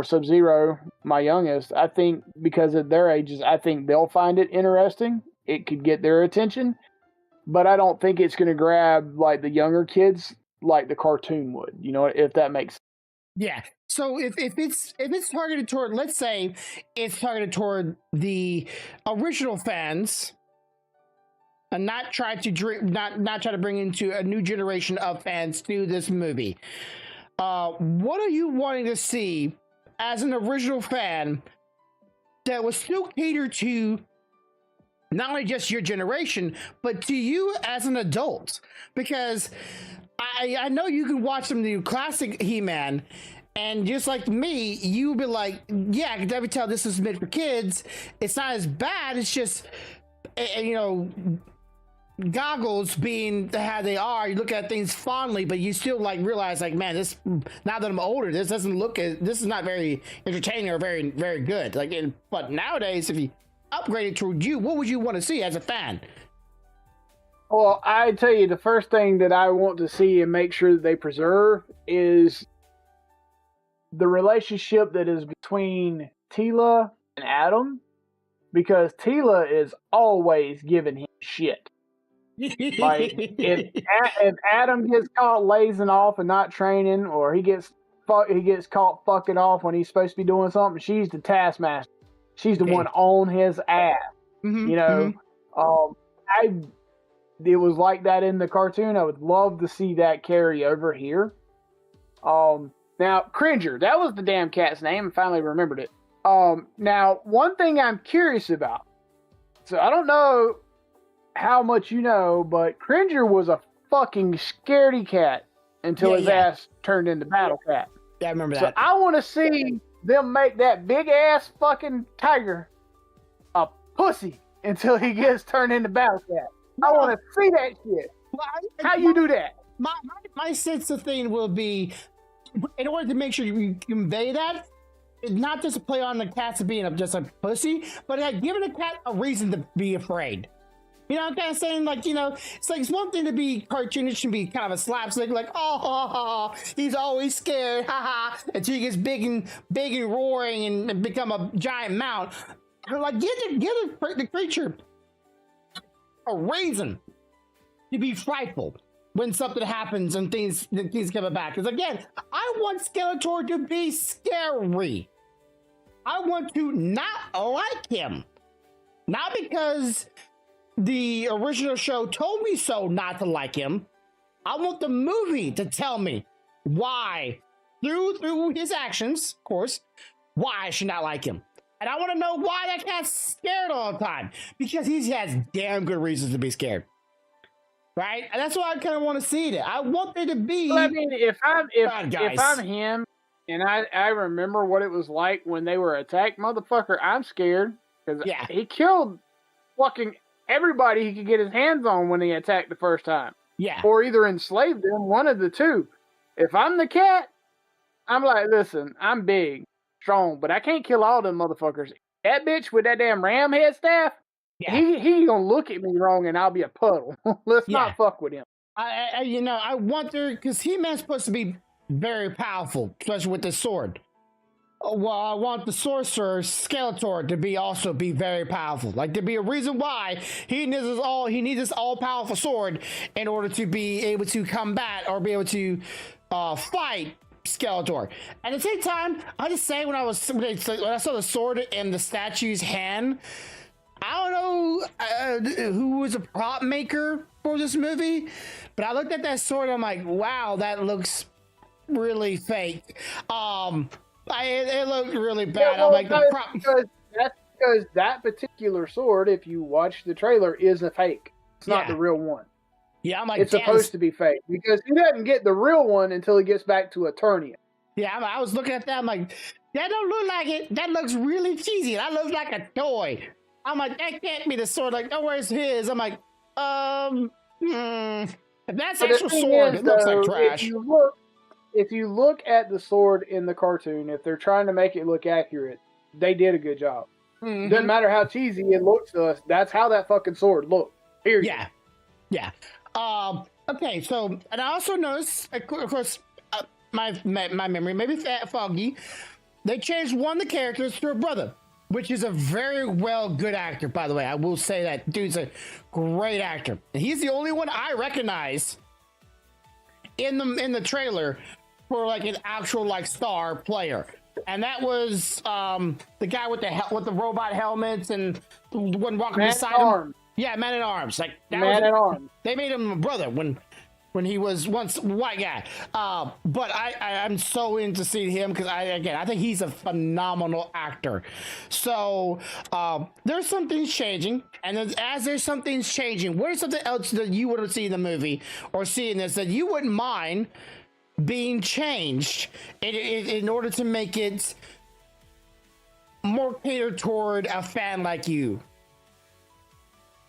Sub-Zero, my youngest, I think because of their ages, I think they'll find it interesting. It could get their attention, but I don't think it's going to grab like the younger kids like the cartoon would. If that makes sense. Yeah. So if it's targeted toward, let's say it's targeted toward the original fans, and not try to bring into a new generation of fans to this movie. What are you wanting to see as an original fan that was still catered to not only just your generation, but to you as an adult? Because I know you can watch some of the classic He-Man, and just like me, you'll be like, yeah, I can definitely tell this is made for kids. It's not as bad. It's just, you know, Goggles being how they are, you look at things fondly, but you still like realize like, man, this, now that I'm older, this doesn't look as, this is not very entertaining or very, very good. Like, but nowadays, if you upgrade it to you, what would you want to see as a fan? Well, I tell you, the first thing that I want to see and make sure that they preserve is the relationship that is between Tila and Adam, because Tila is always giving him shit. Like, if Adam gets caught lazing off and not training, or he gets caught fucking off when he's supposed to be doing something, she's the taskmaster. She's the one on his ass. Mm-hmm, you know, it was like that in the cartoon. I would love to see that carry over here. Now, Cringer, that was the damn cat's name. I finally remembered it. Now, one thing I'm curious about. So I don't know how much you know, but Cringer was a fucking scaredy cat until his ass turned into Battle Cat. Yeah, I remember that. So I want to see them make that big ass fucking tiger a pussy until he gets turned into Battle Cat. I want to see that shit. How you do that? My sense of thing will be, in order to make sure you convey that, it's not just a play on the cats being just a pussy, but like giving the cat a reason to be afraid. You know what I'm kind of saying? Like, you know, it's like, it's one thing to be cartoonish and be kind of a slapstick, like, oh, he's always scared, haha, until he gets big and roaring and become a giant mount. Like, give the creature a reason to be frightful when something happens and things come back. Because again, I want Skeletor to be scary. I want to not like him. Not because the original show told me so not to like him. I want the movie to tell me why, through his actions, of course, why I should not like him. And I want to know why that cat's scared all the time. Because he has damn good reasons to be scared. Right? And that's why I kind of want to see it. I want there to be... Well, I mean, if I'm him, and I remember what it was like when they were attacked, motherfucker, I'm scared. Because he killed fucking everybody he could get his hands on when he attacked the first time. Yeah. Or either enslaved them, one of the two. If I'm the cat, I'm like, listen, I'm big, strong, but I can't kill all them motherfuckers. That bitch with that damn ram head staff, he gonna look at me wrong and I'll be a puddle. Let's not fuck with him. I want there, because He-Man's supposed to be very powerful, especially with the sword. Well, I want the sorcerer Skeletor to be very powerful. Like, there be a reason why he needs this all powerful sword in order to be able to combat or be able to fight Skeletor. At the same time, I just say when I saw the sword in the statue's hand, I don't know who was a prop maker for this movie, but I looked at that sword and I'm like, wow, that looks really fake. It looked really bad. Yeah, well, I'm like, that's because that particular sword, if you watch the trailer, is a fake. It's not the real one. Yeah, I'm like, it's supposed to be fake because he doesn't get the real one until he gets back to Eternia. Yeah, I was looking at that. I'm like, that don't look like it. That looks really cheesy. That looks like a toy. I'm like, that can't be the sword. Like, oh, where's his? I'm like, if that's actual sword, it looks like trash. If you look at the sword in the cartoon, if they're trying to make it look accurate, they did a good job. Mm-hmm. Doesn't matter how cheesy it looks to us. That's how that fucking sword looked. Period. Yeah. Okay, so, and I also noticed, of course, my memory may be foggy. They changed one of the characters to a brother, which is a very good actor, by the way. I will say that dude's a great actor. And he's the only one I recognize in the trailer for like an actual like star player, and that was the guy with the robot helmets and the one walking beside him. Yeah, Man at Arms. Like that Man at Arms. They made him a brother when when he was once a white guy. But I'm so into seeing him because I think he's a phenomenal actor. So there's some things changing, and as there's some things changing, what is something else that you want to see in the movie or see in this that you wouldn't mind being changed in order to make it more catered toward a fan like you?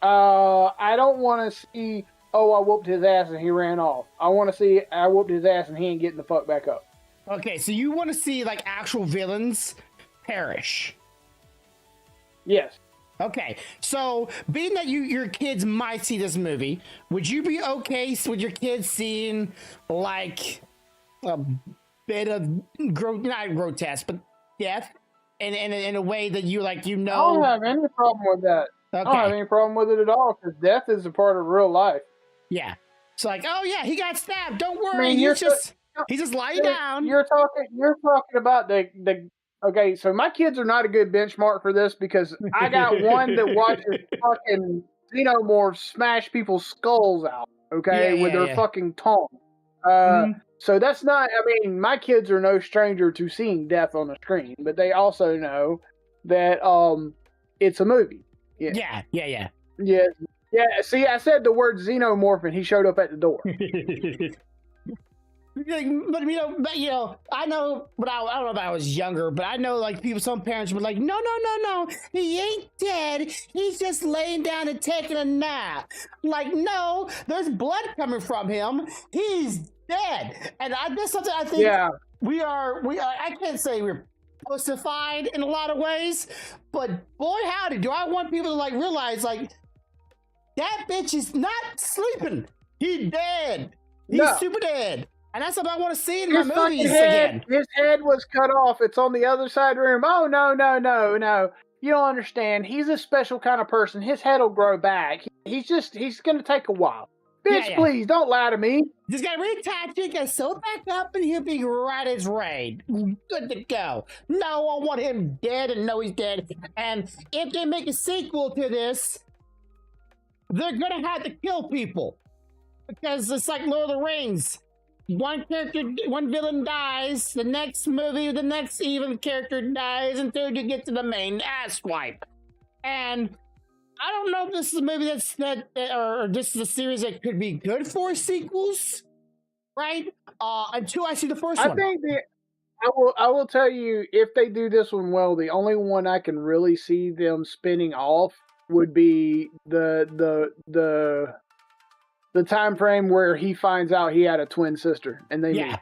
I don't want to see, oh, I whooped his ass and he ran off. I want to see, I whooped his ass and he ain't getting the fuck back up. Okay, so you want to see like actual villains perish? Yes. Okay, so being that your kids might see this movie, would you be okay with your kids seeing like a bit of not grotesque, but death in a way that you like, you know? I don't have any problem with that. Okay. I don't have any problem with it at all because death is a part of real life. Yeah. It's like, oh yeah, he got stabbed. Don't worry, I mean, he's just lying down. You're talking about the. Okay, so my kids are not a good benchmark for this because I got one that watches fucking xenomorphs smash people's skulls out. Okay, with their fucking tongue. So that's not. I mean, my kids are no stranger to seeing death on the screen, but they also know that it's a movie. Yeah. Yeah. See, I said the word xenomorph and he showed up at the door. But I know, but I don't know if I was younger, but I know like some parents were like, no, he ain't dead. He's just laying down and taking a nap. Like, no, there's blood coming from him. He's dead. And that's something I think we are, I can't say we're pussified in a lot of ways, but boy howdy, do I want people to like realize like that bitch is not sleeping. He's dead. He's super dead. And that's what I want to see in my movies again. His head was cut off. It's on the other side of the room. Oh, no. You don't understand. He's a special kind of person. His head will grow back. He's going to take a while. Bitch, please, don't lie to me. Just got to reattach it, get sew back up, and he'll be right as rain. Good to go. No, I want him dead and know he's dead. And if they make a sequel to this, they're going to have to kill people. Because it's like Lord of the Rings. One villain dies, the next movie, the next even character dies until you get to the main ass wipe. And I don't know if this is a movie or this is a series that could be good for sequels, right? Until I see the first one. I think I will tell you, if they do this one well, the only one I can really see them spinning off would be the time frame where he finds out he had a twin sister, and they meet.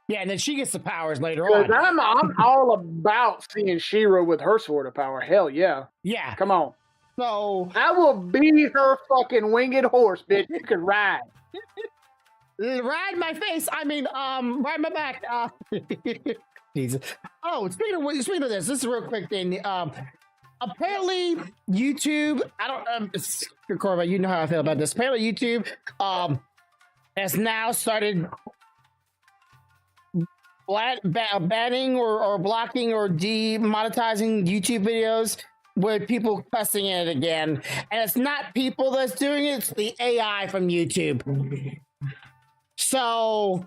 Yeah, and then she gets the powers later on. I'm all about seeing She-Ra with her sword of power. Hell yeah. Yeah. Come on. So I will be her fucking winged horse, bitch. You can ride. Ride my face. I mean, ride my back. Jesus. Oh, speaking of this is a real quick thing. Apparently, YouTube. I don't. Corva, you know how I feel about this. Apparently, YouTube has now started banning or blocking or demonetizing YouTube videos with people cussing in it again. And it's not people that's doing it; it's the AI from YouTube. So,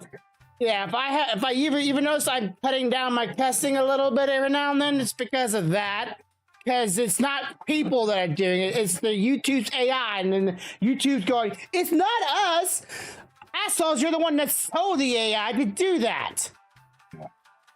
yeah, if I even notice I'm cutting down my cussing a little bit every now and then, it's because of that. Because it's not people that are doing it, it's the YouTube's AI, and then YouTube's going, it's not us! Assholes, you're the one that told the AI to do that!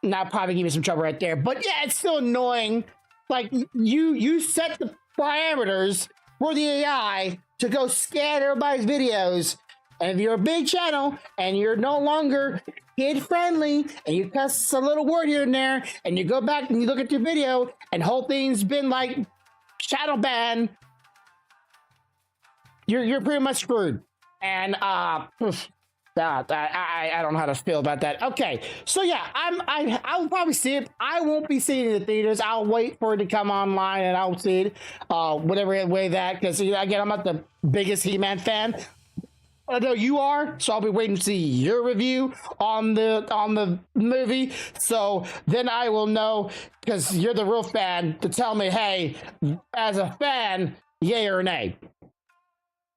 Now, probably give me some trouble right there, but yeah, it's still annoying. Like, you set the parameters for the AI to go scan everybody's videos, and if you're a big channel, and you're no longer kid-friendly, and you cuss a little word here and there, and you go back and you look at your video, and whole thing's been like shadow banned, you're pretty much screwed. And I don't know how to feel about that. Okay, so yeah, I'll probably see it. I won't be seeing it in the theaters. I'll wait for it to come online, and I'll see it. Whatever way that, because again, I'm not the biggest He-Man fan. I know you are, so I'll be waiting to see your review on the movie. So then I will know, because you're the real fan, to tell me, hey, as a fan, yay or nay.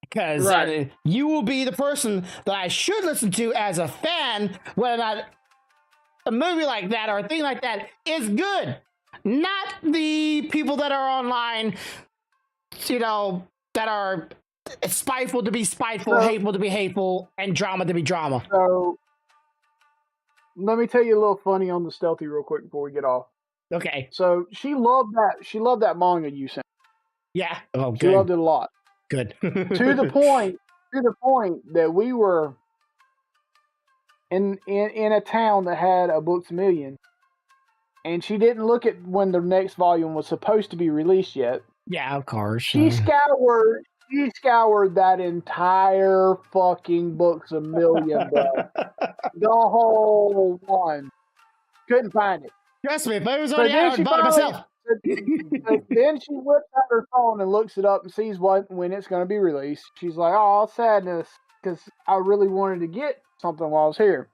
Because you will be the person that I should listen to as a fan, whether or not a movie like that or a thing like that is good. Not the people that are online, that are spiteful to be spiteful, hateful to be hateful, and drama to be drama. So, let me tell you a little funny on the Stealthy real quick before we get off. Okay. So she loved that manga you sent. Yeah. Oh, good. She loved it a lot. Good. to the point that we were in a town that had a Books A Million, and she didn't look at when the next volume was supposed to be released yet. Yeah, of course. She scoured that entire fucking Books A Million, bro. The whole one. Couldn't find it. Trust me, if I was already out, I'd bought it myself. Then she whips out her phone and looks it up and sees when it's going to be released. She's like, "Oh, sadness, because I really wanted to get something while I was here."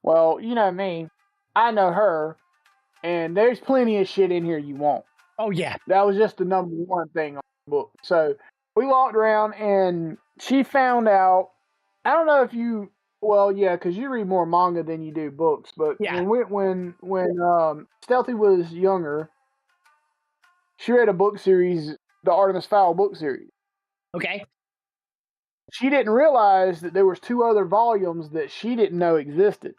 Well, you know me. I know her, and there's plenty of shit in here you want. Oh, yeah. That was just the number one thing on the book. So we walked around, and she found out. I don't know if you. Well, yeah, because you read more manga than you do books. But when Stealthy was younger, she read a book series, the Artemis Fowl book series. Okay. She didn't realize that there was 2 other volumes that she didn't know existed.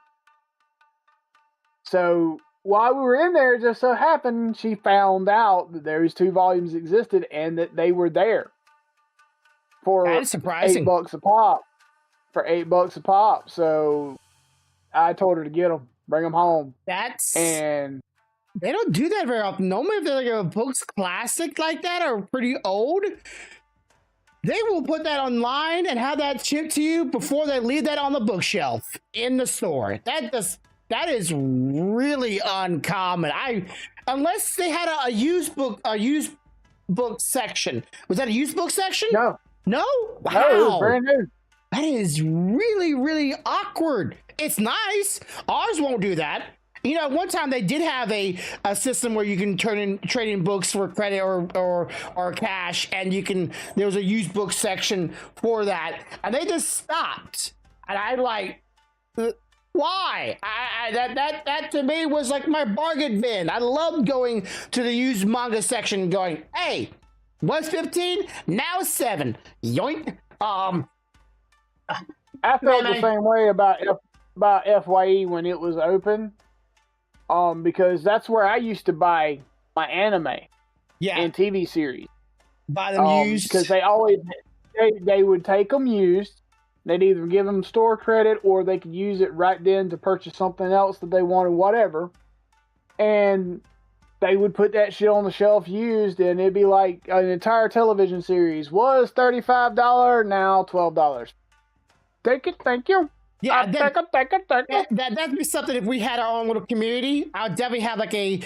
So while we were in there, it just so happened she found out that those 2 volumes existed and that they were there for that is surprising. $8 a pop. For $8 a pop. So I told her to get them, bring them home. And they don't do that very often. Normally, if they're like a book's classic like that or pretty old, they will put that online and have that shipped to you before they leave that on the bookshelf in the store. That is really uncommon. Unless they had a used book section. Was that a used book section? No. No? Wow. No, it was brand new. That is really, really awkward. It's nice. Ours won't do that. One time they did have a system where you can trade in books for credit or cash, and there was a used book section for that, and they just stopped. And I like, why? That to me was like my bargain bin. I loved going to the used manga section and going, hey, was 15, now it's 7. Yoink. I felt the same way about FYE when it was open, because that's where I used to buy my anime and TV series. Buy them used? Because they would take them used. They'd either give them store credit or they could use it right then to purchase something else that they wanted, whatever. And they would put that shit on the shelf used, and it'd be like an entire television series was $35, now $12. Take it, thank you. Yeah, take it. That'd be something if we had our own little community. I would definitely have like a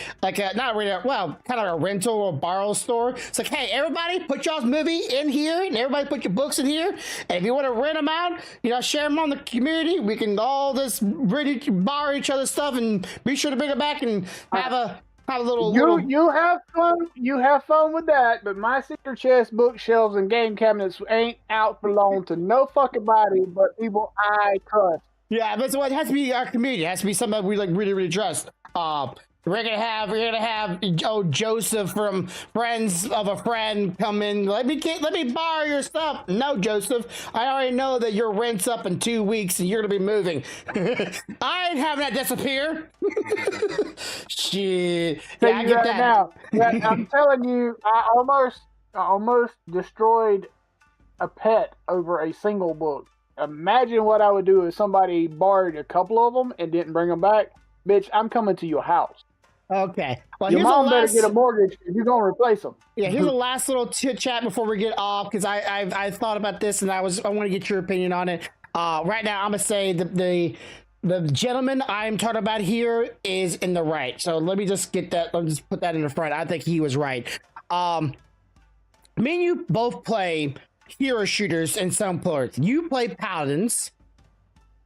not really kind of a rental or borrow store. It's like, hey, everybody, put y'all's movie in here, and everybody put your books in here. And if you want to rent them out, share them on the community. We can all just borrow each other's stuff, and be sure to bring it back and have a little. You have fun. You have fun with that, but my secret chest, bookshelves, and game cabinets ain't out for loan to no fucking body but people I trust. Yeah, but so it has to be our community. It has to be something that we like really, really trust. We're gonna have Joseph from Friends of a Friend come in. Let me borrow your stuff. No, Joseph, I already know that your rent's up in 2 weeks and you're gonna be moving. I ain't having that disappear. Shit. Yeah, I get that. Now, I'm telling you, I almost destroyed a pet over a single book. Imagine what I would do if somebody borrowed a couple of them and didn't bring them back. Bitch, I'm coming to your house. Okay. Well, your mom better get a mortgage if you're going to replace them. Yeah, here's the last little chit chat before we get off, because I thought about this and I want to get your opinion on it. Right now, I'm going to say the gentleman I'm talking about here is in the right. So let me just get that. Let me just put that in the front. I think he was right. Me and you both play hero shooters in some parts. You play Paladins.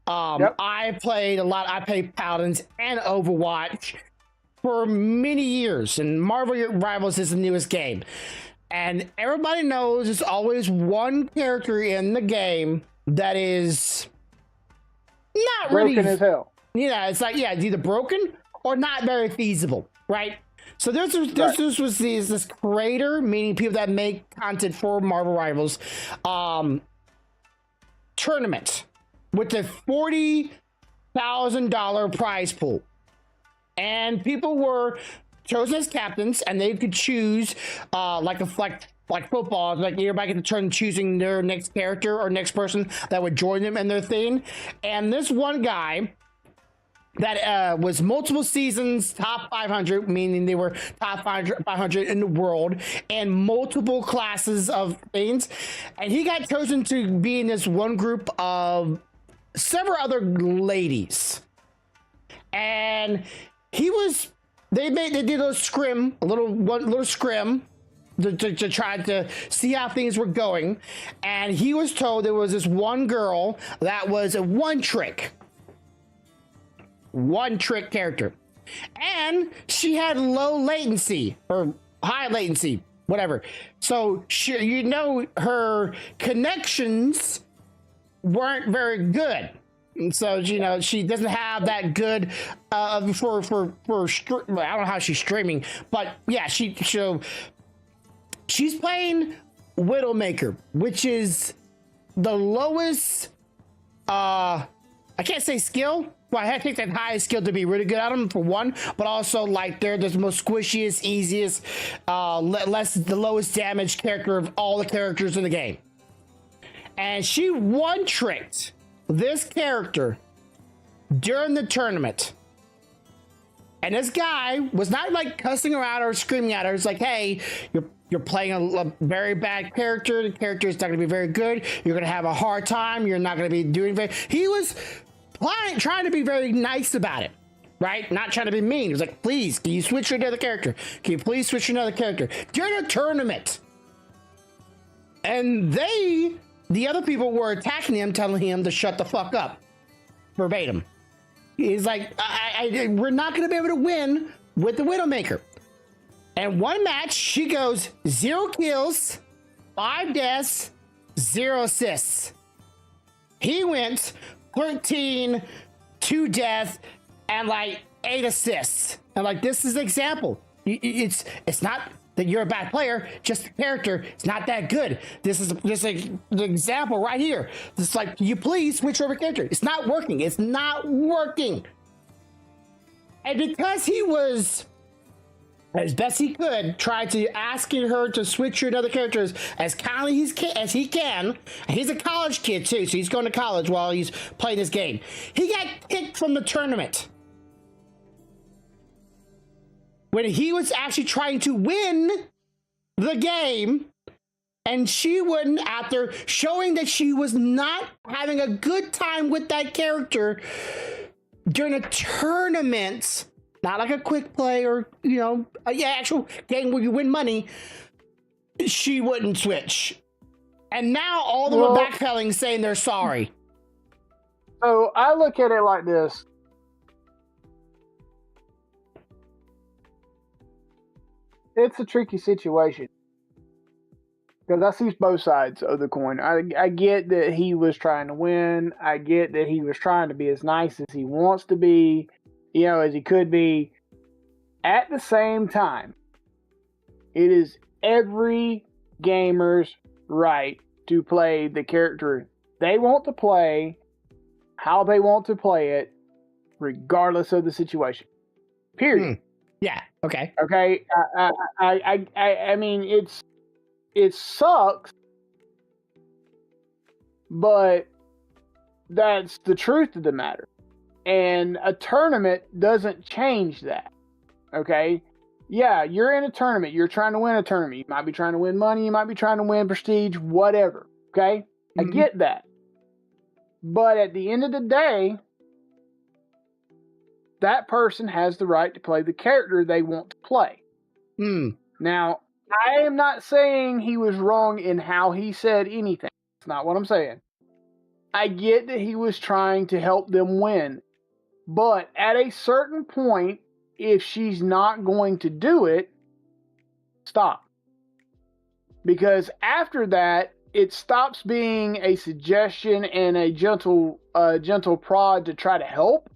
Yep. I played a lot. I played Paladins and Overwatch for many years, and Marvel Rivals is the newest game. And everybody knows there's always one character in the game that is not broken really as hell. It's like, it's either broken or not very feasible, right? So this was this creator, meaning people that make content for Marvel Rivals, tournament with a $40,000 prize pool, and people were chosen as captains, and they could choose like football, like everybody get to turn choosing their next character or next person that would join them in their thing. And this one guy that was multiple seasons top 500, meaning they were top 500 in the world, and multiple classes of things, and he got chosen to be in this one group of several other ladies. And they did a little scrim to try to see how things were going, and he was told there was this one girl that was a one trick character, and she had low latency or high latency, whatever. So her connections weren't very good. And so, she doesn't have that good I don't know how she's streaming, but yeah, she's playing Widowmaker, which is the lowest, I can't say skill. Well, I have to take that highest skill to be really good at them, for one, but also like they're the most squishiest, easiest, the lowest damage character of all the characters in the game. And she one-tricked this character during the tournament. And this guy was not like cussing her out or screaming at her. It's like, hey, you're playing a very bad character. The character is not going to be very good. You're going to have a hard time. You're not going to be doing very... He was trying to be very nice about it, right? Not trying to be mean. He was like, please, can you switch to another character? Can you please switch to another character? During a tournament. And the other people were attacking him, telling him to shut the fuck up. Verbatim. He's like, we're not going to be able to win with the Widowmaker. And one match, she goes 0 kills, 5 deaths, 0 assists. He went 13, 2 deaths, and like 8 assists. And like, this is an example. It's not that you're a bad player, just the character. It's not that good. This is the example right here. It's like, can you please switch over character? It's not working. It's not working. And because he was, as best he could, try to asking her to switch to another character as kindly as he can. And he's a college kid too, so he's going to college while he's playing this game. He got kicked from the tournament when he was actually trying to win the game, and she wouldn't, after showing that she was not having a good time with that character during a tournament. Not like a quick play or, actual game where you win money. She wouldn't switch. And now all of them are backpedaling, saying they're sorry. So I look at it like this. It's a tricky situation. Because I see both sides of the coin. I get that he was trying to win. I get that he was trying to be as nice as he wants to be. As he could be. At the same time, it is every gamer's right to play the character they want to play, how they want to play it, regardless of the situation. Period. Yeah. Okay. Okay. I mean, it sucks, but that's the truth of the matter. And a tournament doesn't change that. Okay? Yeah, you're in a tournament. You're trying to win a tournament. You might be trying to win money. You might be trying to win prestige, whatever. Okay? I get that. But at the end of the day, that person has the right to play the character they want to play. Now, I am not saying he was wrong in how he said anything. That's not what I'm saying. I get that he was trying to help them win. But at a certain point, if she's not going to do it, stop. because after that, it stops being a suggestion and a gentle prod to try to help.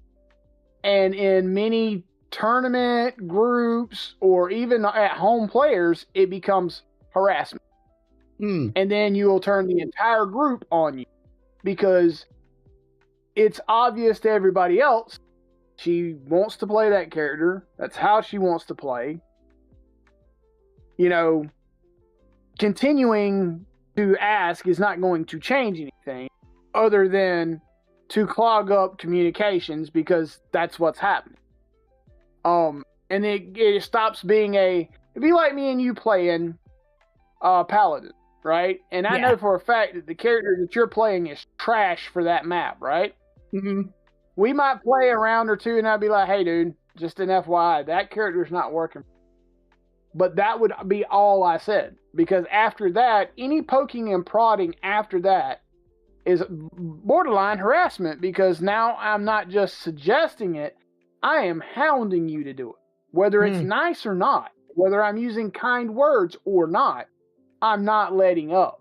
And in many tournament groups or even at home players, it becomes harassment. And then you will turn the entire group on you because it's obvious to everybody else she wants to play that character. That's how she wants to play. You know, continuing to ask is not going to change anything other than to clog up communications because that's what's happening. And it stops being it'd be like me and you playing Paladin, right? And I know for a fact that the character that you're playing is trash for that map, right? Mm-hmm. We might play a round or two and I'd be like, hey dude, just an FYI, that character's not working. But that would be all I said. Because after that, any poking and prodding after that is borderline harassment. Because now I'm not just suggesting it, I am hounding you to do it. Whether it's nice or not, whether I'm using kind words or not, I'm not letting up.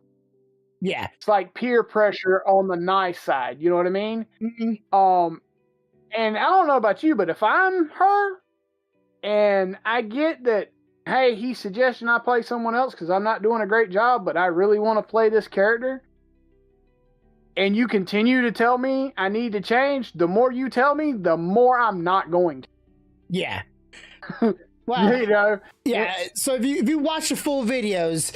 Yeah. It's like peer pressure on the nice side. You know what I mean? Mm-hmm. And I don't know about you, but if I'm her and I get that, hey, he's suggesting I play someone else because I'm not doing a great job, but I really want to play this character, and you continue to tell me I need to change, the more you tell me, the more I'm not going to. Yeah. Well, you know? Yeah. So if you watch the full videos,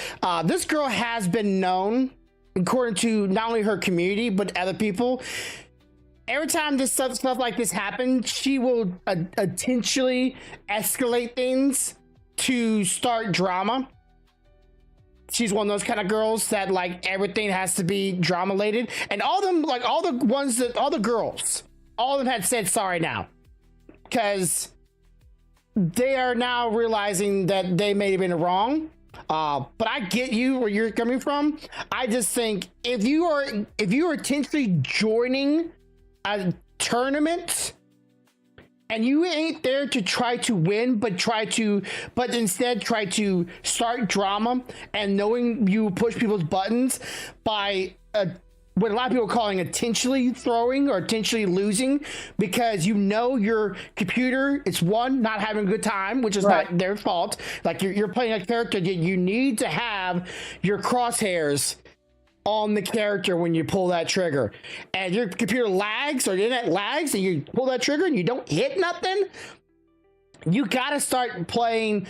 this girl has been known, according to not only her community, but other people. Every time this stuff like this happens, she will intentionally escalate things to start drama. She's one of those kind of girls that like everything has to be drama related, and all them, like all the girls, all of them had said sorry now because they are now realizing that they may have been wrong. But I get you where you're coming from. I just think if you are intentionally joining a tournament and you ain't there to try to win, but instead try to start drama and knowing you push people's buttons by what a lot of people are calling intentionally throwing or intentionally losing, because you know your computer is not having a good time, which is not their fault. Like you're playing a character that you need to have your crosshairs on the character when you pull that trigger, and your computer lags or the internet lags and you pull that trigger and you don't hit nothing. You got to start playing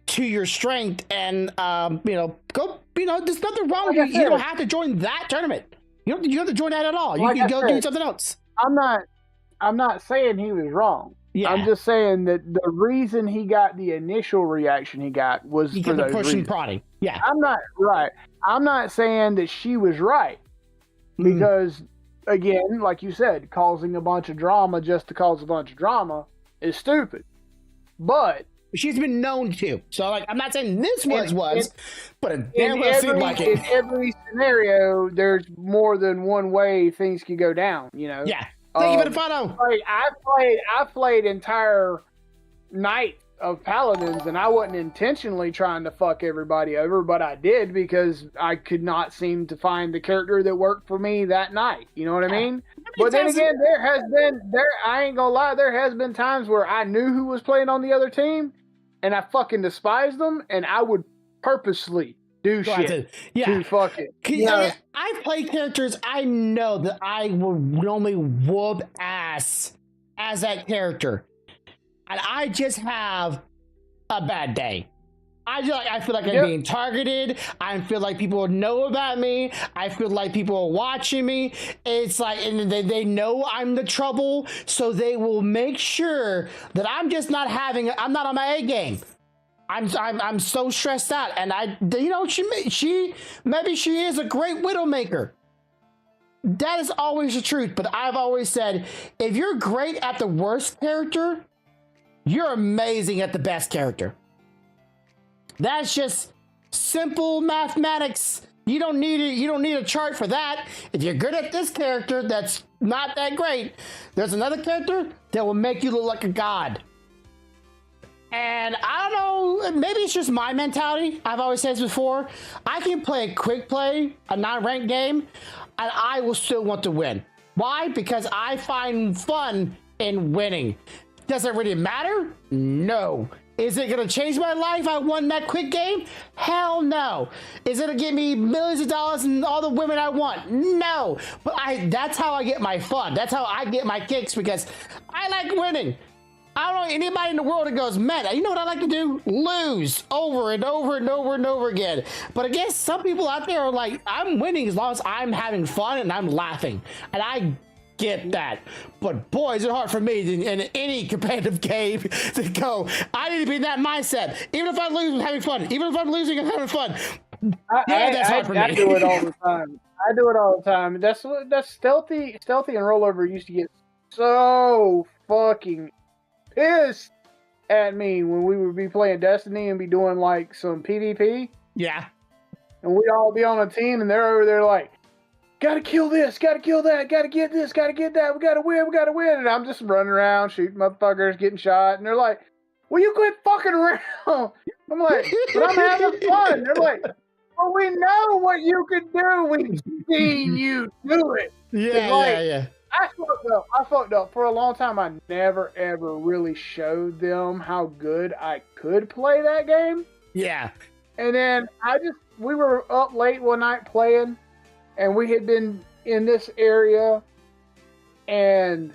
to your strength and there's nothing wrong with you. You don't have to join that tournament. You don't have to join that at all. You can go do something else. I'm not saying he was wrong. Yeah. I'm just saying that the reason he got the initial reaction he got was he for kept those pushing reasons. Prodding. Yeah. I'm not saying that she was right. Because again, like you said, causing a bunch of drama just to cause a bunch of drama is stupid. But she's been known to. So like I'm not saying this was, but it seemed like it. In every scenario, there's more than one way things can go down, you know? Yeah. Thank you for the photo. I played entire night of Paladins, and I wasn't intentionally trying to fuck everybody over, but I did because I could not seem to find the character that worked for me that night. You know what I mean? But then again, I ain't gonna lie, there has been times where I knew who was playing on the other team, and I fucking despised them, and I would purposely do shit to fuck it. You know? I play characters I know that I will normally whoop ass as that character, and I just have a bad day. I feel like I'm being targeted. I feel like people know about me. I feel like people are watching me. It's like, and they know I'm the trouble, so they will make sure that I'm not on my A game. I'm so stressed out, and she is a great widowmaker. That is always the truth. But I've always said, if you're great at the worst character, you're amazing at the best character. That's just simple mathematics. You don't need a chart for that. If you're good at this character that's not that great, there's another character that will make you look like a god. And I don't know, maybe it's just my mentality. I've always said this before. I can play a quick play, a non-ranked game, and I will still want to win. Why? Because I find fun in winning. Does it really matter? No. Is it going to change my life? I won that quick game? Hell no. Is it going to get me millions of dollars and all the women I want? No. But that's how I get my fun. That's how I get my kicks, because I like winning. I don't know anybody in the world that goes, man, you know what I like to do? Lose over and over and over and over again. But I guess some people out there are like, I'm winning as long as I'm having fun and I'm laughing. And I get that. But boy, is it hard for me in any competitive game to go, I need to be in that mindset. Even if I lose, I'm having fun. Even if I'm losing, I'm having fun. That's hard for me. I do it all the time. I do it all the time. That's Stealthy and Rollover used to get so fucking pissed at me when we would be playing Destiny and be doing like some PvP. Yeah. And we'd all be on a team and they're over there like, gotta kill this, gotta kill that, gotta get this, gotta get that, we gotta win. And I'm just running around shooting motherfuckers, getting shot. And they're like, will you quit fucking around? I'm like, but I'm having fun. They're like, well, we know what you can do. We've seen you do it. Yeah. I fucked up. For a long time, I never, ever really showed them how good I could play that game. Yeah. And then we were up late one night playing, and we had been in this area, and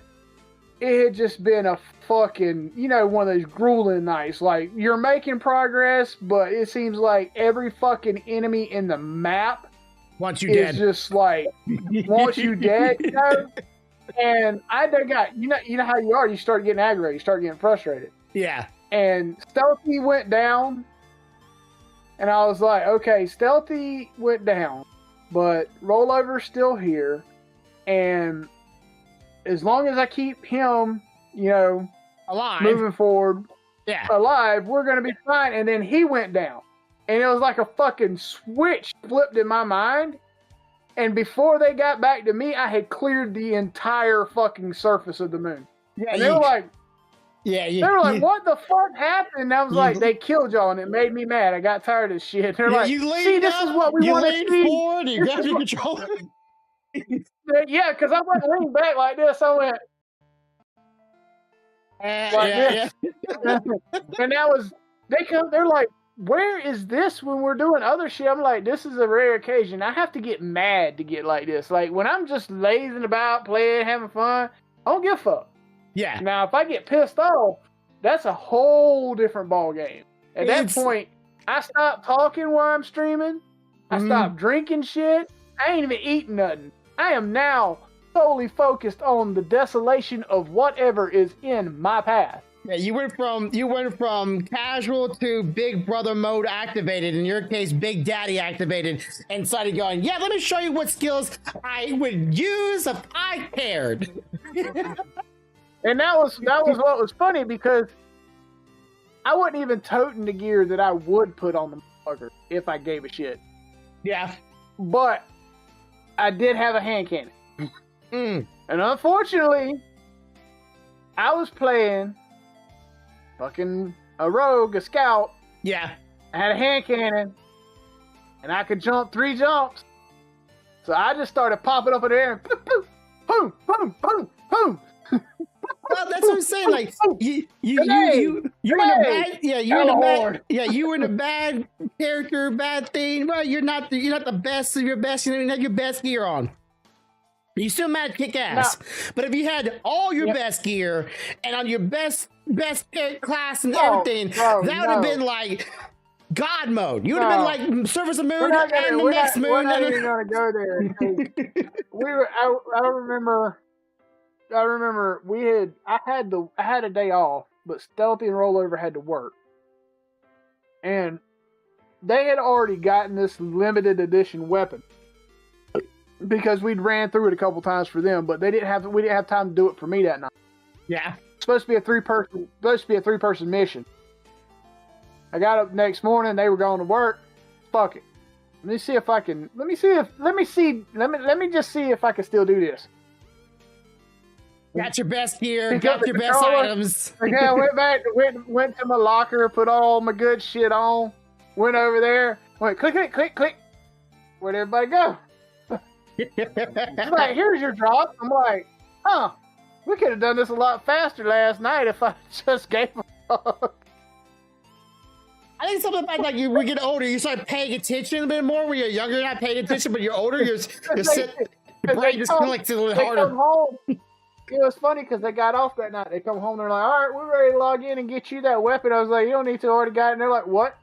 it had just been a fucking, one of those grueling nights. Like, you're making progress, but it seems like every fucking enemy in the map wants you dead. Just like, wants you dead, And I got, you know how you are, you start getting aggravated, you start getting frustrated. Yeah. And Stealthy went down, and I was like, okay, Stealthy went down, but Rollover's still here, and as long as I keep him, alive, moving forward, alive, we're going to be fine. And then he went down, and it was like a fucking switch flipped in my mind. And before they got back to me, I had cleared the entire fucking surface of the moon. Yeah, and they were like, what the fuck happened? And I was like, they killed y'all, and it made me mad. I got tired of this shit. They're like, see, this is what we want to see. Forward, you got your control. Yeah, because I went leaning back like this. I went this. And that was, they're like, where is this when we're doing other shit? I'm like, this is a rare occasion. I have to get mad to get like this. Like, when I'm just lazing about, playing, having fun, I don't give a fuck. Yeah. Now, if I get pissed off, that's a whole different ball game. At that point, I stop talking while I'm streaming. I stop drinking shit. I ain't even eating nothing. I am now solely focused on the desolation of whatever is in my path. Yeah, you went from casual to Big Brother mode activated. In your case, Big Daddy activated, and started going, yeah, let me show you what skills I would use if I cared. And that was what was funny, because I wasn't even toting the gear that I would put on the motherfucker if I gave a shit. Yeah. But I did have a hand cannon. And unfortunately, I was playing fucking a rogue, a scout. Yeah. I had a hand cannon, and I could jump 3 jumps. So I just started popping up in the air and boom, boom, boom, boom, boom. Well, that's what I'm saying. Like you were in a bad character, bad thing. Well, you're not the best of your best. You didn't have your best gear on. You still mad kick ass. No. But if you had all your best gear and on your best class and everything, that would have been like God mode. You would have been like Surface of Moon and the next moon. We're not even gonna go there. I remember I had a day off, but Stealthy and Rollover had to work. And they had already gotten this limited edition weapon, because we'd ran through it a couple times for them, but we didn't have time to do it for me that night. Yeah. It's supposed to be a 3-person mission. I got up next morning, they were going to work. Fuck it. Let me just see if I can still do this. Got your best gear, got your best items. Okay, went back, went to my locker, put all my good shit on, went over there, went click, click, click, click. Where'd everybody go? It's like, here's your drop. I'm like, huh, we could have done this a lot faster last night if I just gave a fuck. I think something about like we get older, you start paying attention a bit more. When you're younger, you're not paying attention, but you're older, you're sitting, your brain just clicks a little harder. Come home. It was funny because they got off that night. They come home, they're like, all right, we're ready to log in and get you that weapon. I was like, you don't need to, already got it. And they're like, what?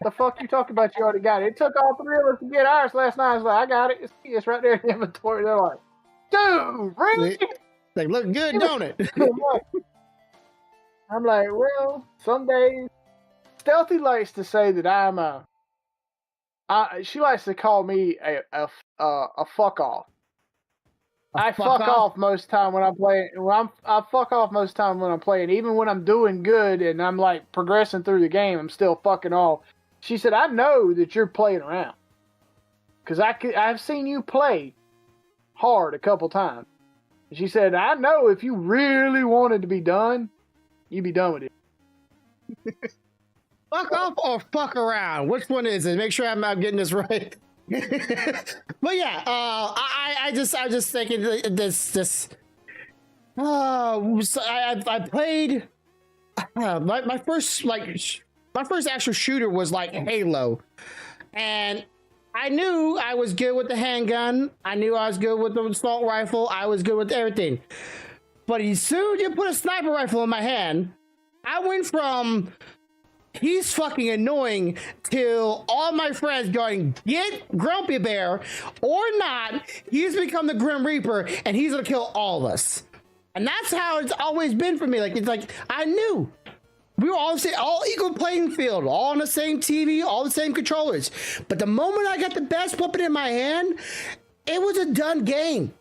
The fuck you talking about? You already got it. It took all 3 of us to get ours last night. I was like, I got it. It's right there in the inventory. They're like, dude, really? They look good, don't it? I'm like, well, some days. Stealthy likes to say that she likes to call me a fuck off. I fuck off most time when I'm playing. I fuck off most time when I'm playing. Even when I'm doing good and I'm like progressing through the game, I'm still fucking off. She said, I know that you're playing around. Because I've seen you play hard a couple times. And she said, I know if you really wanted to be done, you'd be done with it. Fuck off or fuck around? Which one is it? Make sure I'm not getting this right. But yeah, I'm just thinking this. I played my first actual shooter was like Halo, and I knew I was good with the handgun. I knew I was good with the assault rifle. I was good with everything. But as soon as you put a sniper rifle in my hand, I went from he's fucking annoying till all my friends going, get Grumpy Bear or not, he's become the Grim Reaper and he's gonna kill all of us. And that's how it's always been for me. Like, it's like, I knew we were all equal playing field, all on the same TV, all the same controllers. But the moment I got the best weapon in my hand, it was a done game.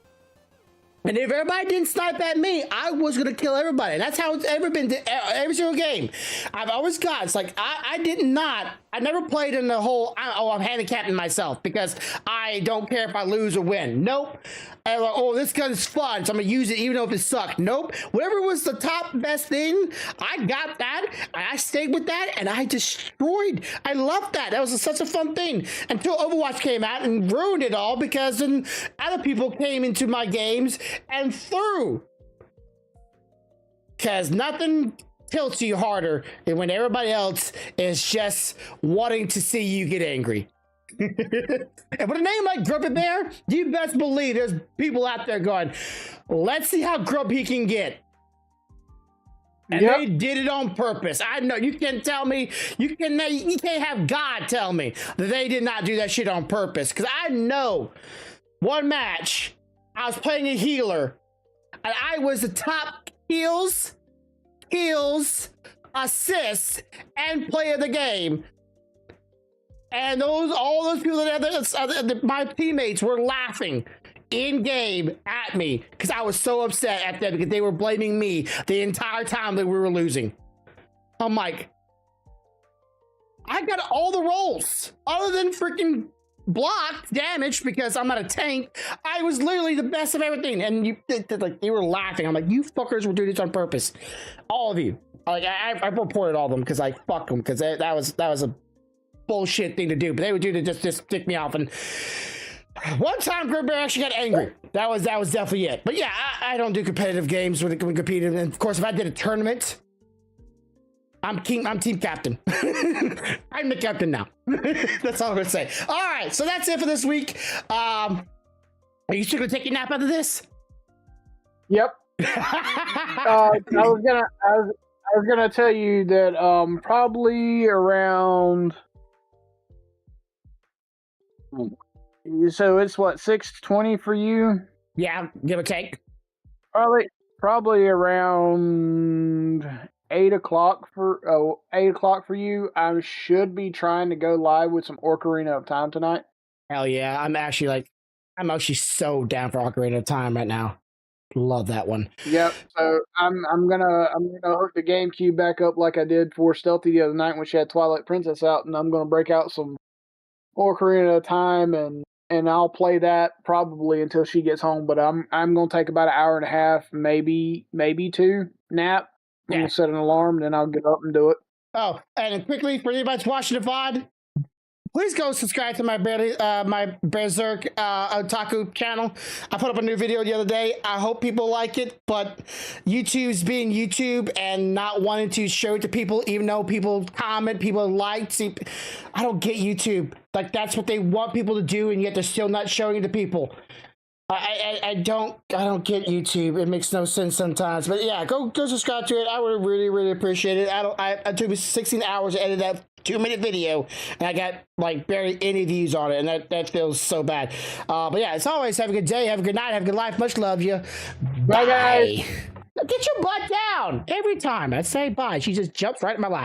And if everybody didn't snipe at me, I was going to kill everybody. And that's how it's ever been every single game. I've always got, it's like, I never played in the whole, I'm handicapping myself because I don't care if I lose or win. Nope. This gun's fun, so I'm going to use it even if it sucked. Nope. Whatever was the top best thing, I got that, and I stayed with that, and I destroyed. I loved that. That was such a fun thing until Overwatch came out and ruined it all because then other people came into my games and threw. Because nothing tilts you harder than when everybody else is just wanting to see you get angry. And with a name like Grumpy Bear, you best believe there's people out there going, let's see how grumpy he can get. And They did it on purpose. I know you can't tell me, you can't have God tell me that they did not do that shit on purpose. Because I know one match, I was playing a healer, and I was the top kills, assists, and play of the game. And all those people my teammates were laughing in game at me because I was so upset at them because they were blaming me the entire time that we were losing. I'm like, I got all the rolls other than freaking block damage because I'm not a tank. I was literally the best of everything, and they were laughing. I'm like, you fuckers were doing this on purpose, all of you. Like I reported all of them because I fuck them because that was a bullshit thing to do, but they would do to just tick me off. And one time Grim Bear actually got angry. That was definitely it. But yeah, I don't do competitive games when competing. And of course, if I did a tournament, I'm team captain. I'm the captain now. That's all I'm gonna say. All right, so that's it for this week. Are you still gonna take a nap out of this? Yep. I was gonna tell you that probably around. So it's what, 6:20 for you? Yeah, give or take. Probably around 8 o'clock for you. I should be trying to go live with some Ocarina of Time tonight. Hell yeah! I'm actually so down for Ocarina of Time right now. Love that one. Yep. So I'm gonna hook the GameCube back up like I did for Stealthy the other night when she had Twilight Princess out, and I'm gonna break out some Ocarina of Time and and I'll play that probably until she gets home. But I'm gonna take about an hour and a half, maybe 2 nap. I'm gonna set an alarm, then I'll get up and do it. Oh, and quickly for anybody that's watching the VOD, please go subscribe to my Berserk Otaku channel. I put up a new video the other day. I hope people like it, but YouTube's being YouTube and not wanting to show it to people, even though people comment, people like. See, I don't get YouTube. Like, that's what they want people to do, and yet they're still not showing it to people. I don't get YouTube. It makes no sense sometimes. But yeah, go subscribe to it. I would really appreciate it. I took me 16 hours to edit that 2-minute video, and I got like barely any views on it, and that feels so bad. But yeah, as always, have a good day, have a good night, have a good life. Much love you. Bye, guys. Get your butt down. Every time I say bye, she just jumps right in my lap.